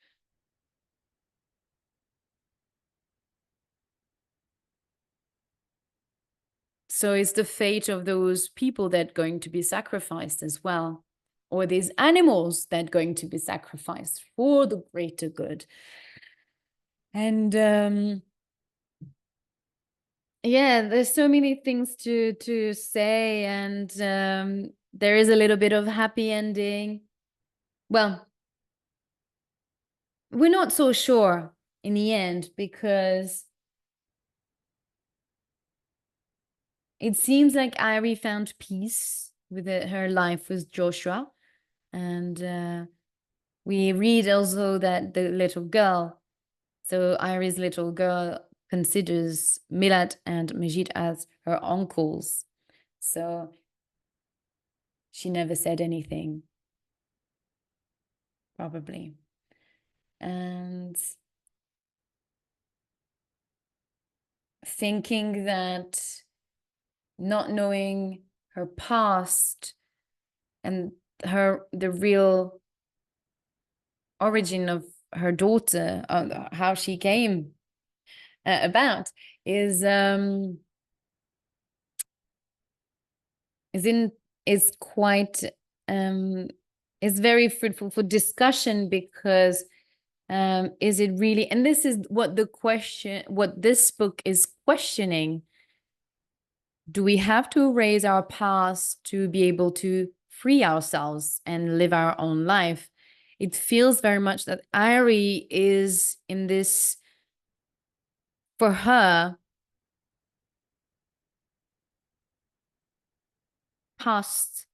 So it's the fate of those people that are going to be sacrificed as well, or these animals that are going to be sacrificed for the greater good. And yeah, there's so many things to say, and there is a little bit of happy ending. Well, we're not so sure in the end, because it seems like Irie found peace with her life with Joshua. And we read also that the little girl, so Irie's little girl, considers Milad and Majid as her uncles. So she never said anything, probably. And thinking that not knowing her past and the real origin of her daughter, how she came about, is quite is very fruitful for discussion, because is it really, and this is what this book is questioning: do we have to erase our past to be able to free ourselves and live our own life? It feels very much that Irie is in this, for her, past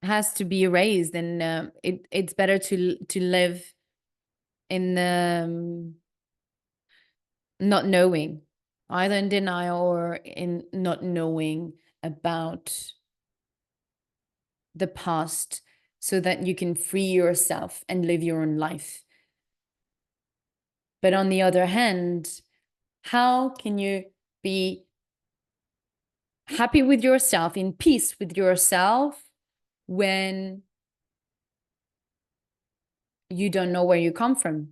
has to be erased, and it's better to live in not knowing, either in denial or in not knowing about the past, so that you can free yourself and live your own life. But on the other hand, how can you be happy with yourself, in peace with yourself, when you don't know where you come from?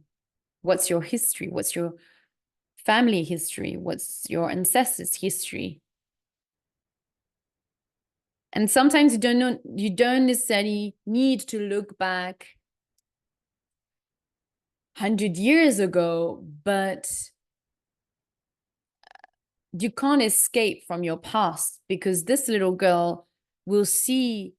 What's your history? What's your family history? What's your ancestors' history? And sometimes you don't necessarily need to look back 100 years ago, but you can't escape from your past, because this little girl will see,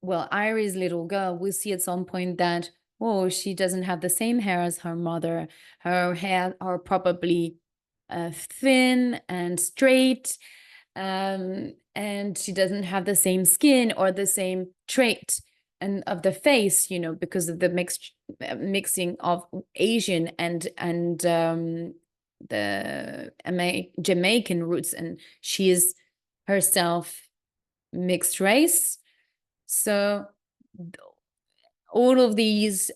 well, Irie's little girl will see at some point that, oh, she doesn't have the same hair as her mother. Her hair are probably thin and straight, and she doesn't have the same skin or the same trait and of the face, because of the mixing of Asian and the Jamaican roots, and she is herself mixed race. So all of these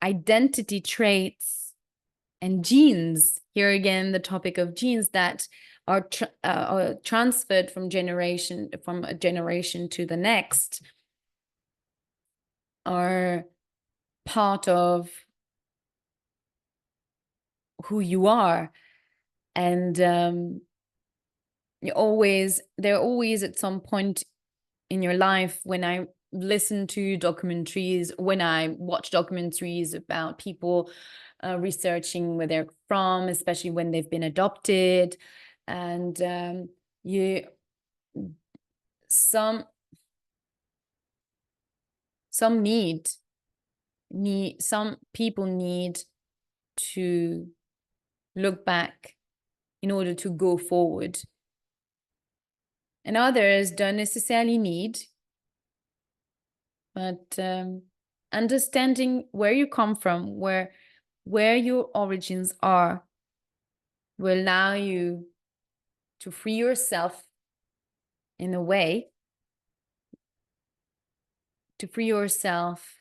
identity traits and genes, here again the topic of genes, that are transferred from a generation to the next, are part of who you are. And they're always at some point in your life, when I listen to documentaries, when I watch documentaries about people researching where they're from, especially when they've been adopted, and some people need to look back in order to go forward, and others don't necessarily need. But understanding where you come from, where your origins are, will allow you to free yourself in a way, to free yourself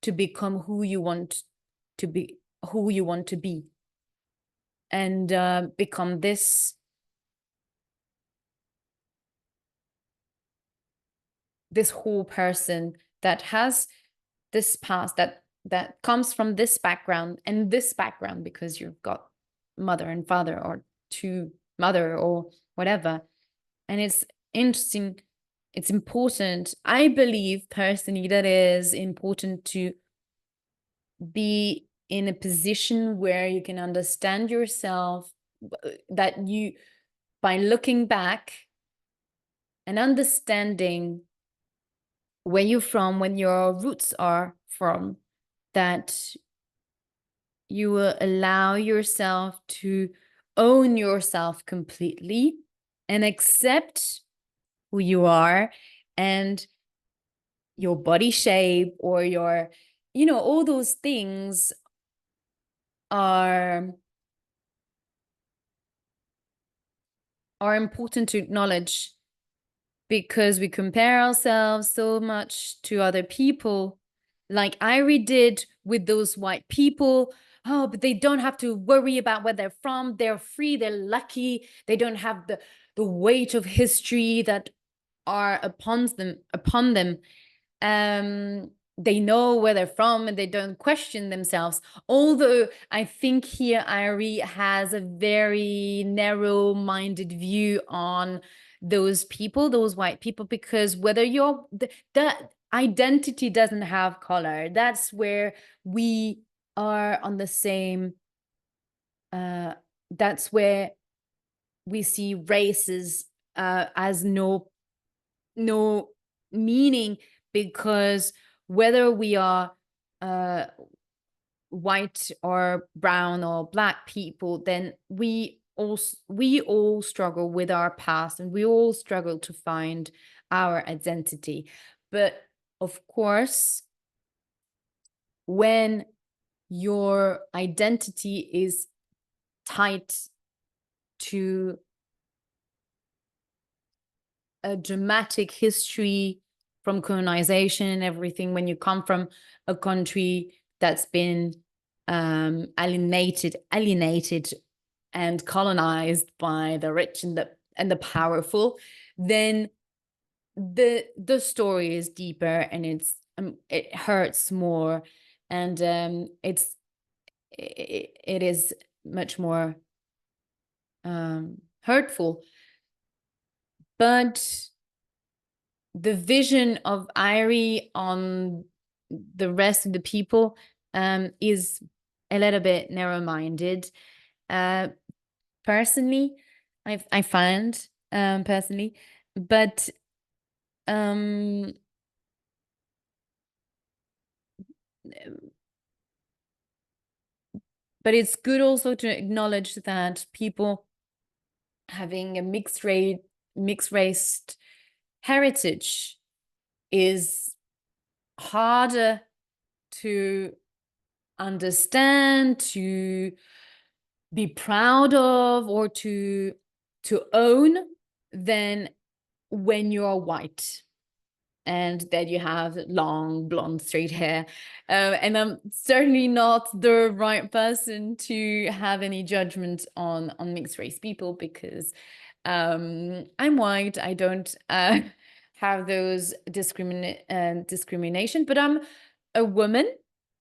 to become who you want to be, and become this this whole person that has this past, that comes from this background and this background, because you've got mother and father, or two mother, or whatever. And it's interesting, it's important, I believe personally, that is important to be in a position where you can understand yourself, that you, by looking back and understanding where you're from, when your roots are from, that you will allow yourself to own yourself completely and accept who you are, and your body shape, or your, all those things are important to acknowledge, because we compare ourselves so much to other people, like Irie did with those white people. Oh, but they don't have to worry about where they're from. They're free. They're lucky. They don't have the weight of history that are upon them. They know where they're from, and they don't question themselves. Although I think here Irie has a very narrow-minded view on those people, those white people, because whether you're the identity doesn't have color. That's where we are on the same. That's where we see races as no meaning, because whether we are white or brown or black people, then we all struggle with our past, and we all struggle to find our identity. But of course, when your identity is tied to a dramatic history from colonization and everything, when you come from a country that's been alienated and colonized by the rich and the powerful, then the story is deeper, and it hurts more, and it is much more hurtful. But the vision of Irie on the rest of the people is a little bit narrow-minded. Personally, I find personally, but it's good also to acknowledge that people having a mixed race heritage is harder to understand, to be proud of, or to own, than when you're white and that you have long blonde straight hair. And I'm certainly not the right person to have any judgment on mixed race people, because I'm white. I don't have those discrimination, but I'm a woman,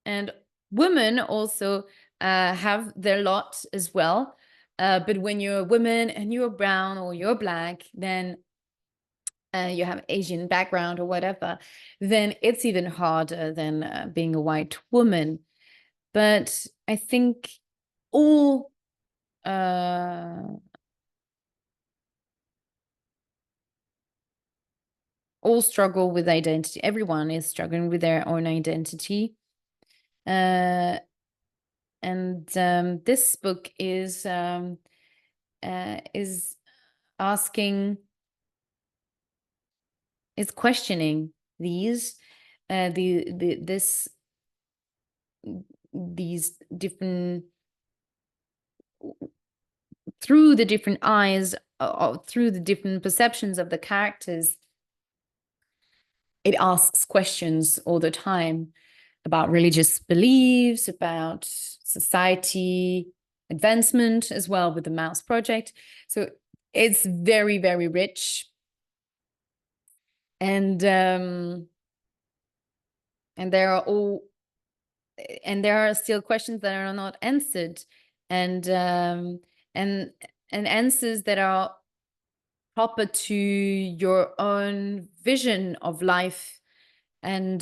and women also have their lot as well. But when you're a woman and you're brown or you're black, then you have Asian background or whatever, then it's even harder than being a white woman. But I think all struggle with identity. Everyone is struggling with their own identity. And this book is asking, is questioning these different, through the different eyes, through the different perceptions of the characters. It asks questions all the time about religious beliefs, about society advancement, as well with the Mouse Project. So it's very, very rich. and there are still questions that are not answered, and and answers that are proper to your own vision of life and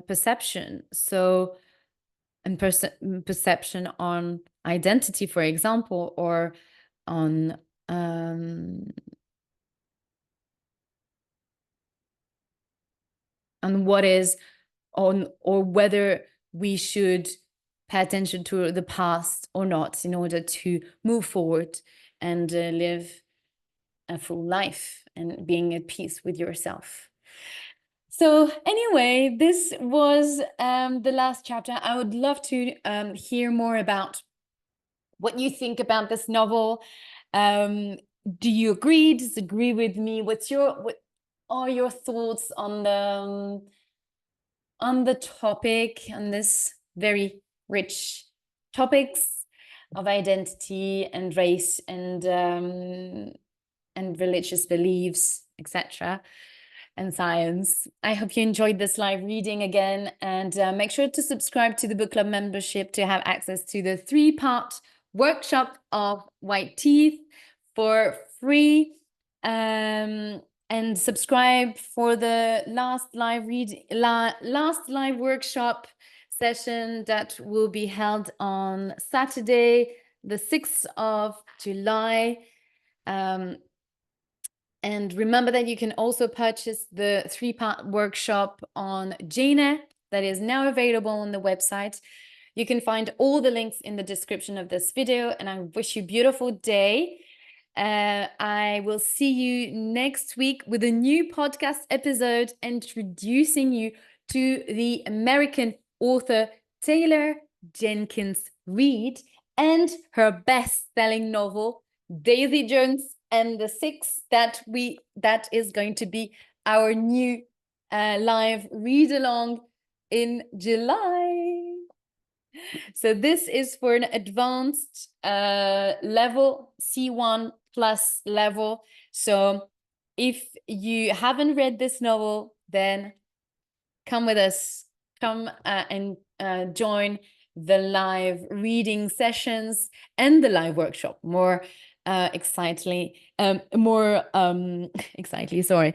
perception. So, and perception on identity, for example, or on what is on, or whether we should pay attention to the past or not in order to move forward and live a full life and being at peace with yourself. So anyway, this was the last chapter. I would love to hear more about what you think about this novel. Do you agree, disagree with me? What are your thoughts on the topic, on this very rich topics of identity and race and religious beliefs, etc., and science? I hope you enjoyed this live reading again, and make sure to subscribe to the book club membership to have access to the 3-part workshop of White Teeth for free, and subscribe for the last live workshop session that will be held on Saturday, the 6th of July. And remember that you can also purchase the 3-part workshop on Jane that is now available on the website. You can find all the links in the description of this video, and I wish you a beautiful day. I will see you next week with a new podcast episode introducing you to the American author Taylor Jenkins Reid and her best-selling novel, Daisy Jones and the Six, that is going to be our new live read-along in July. So this is for an advanced level, C1 plus level. So if you haven't read this novel, then come with us. Come and join the live reading sessions and the live workshop. More excitedly, sorry.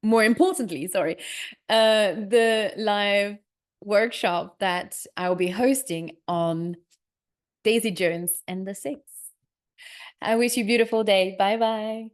More importantly, sorry, the live workshop that I'll be hosting on Daisy Jones and the Six. I wish you a beautiful day. Bye-bye.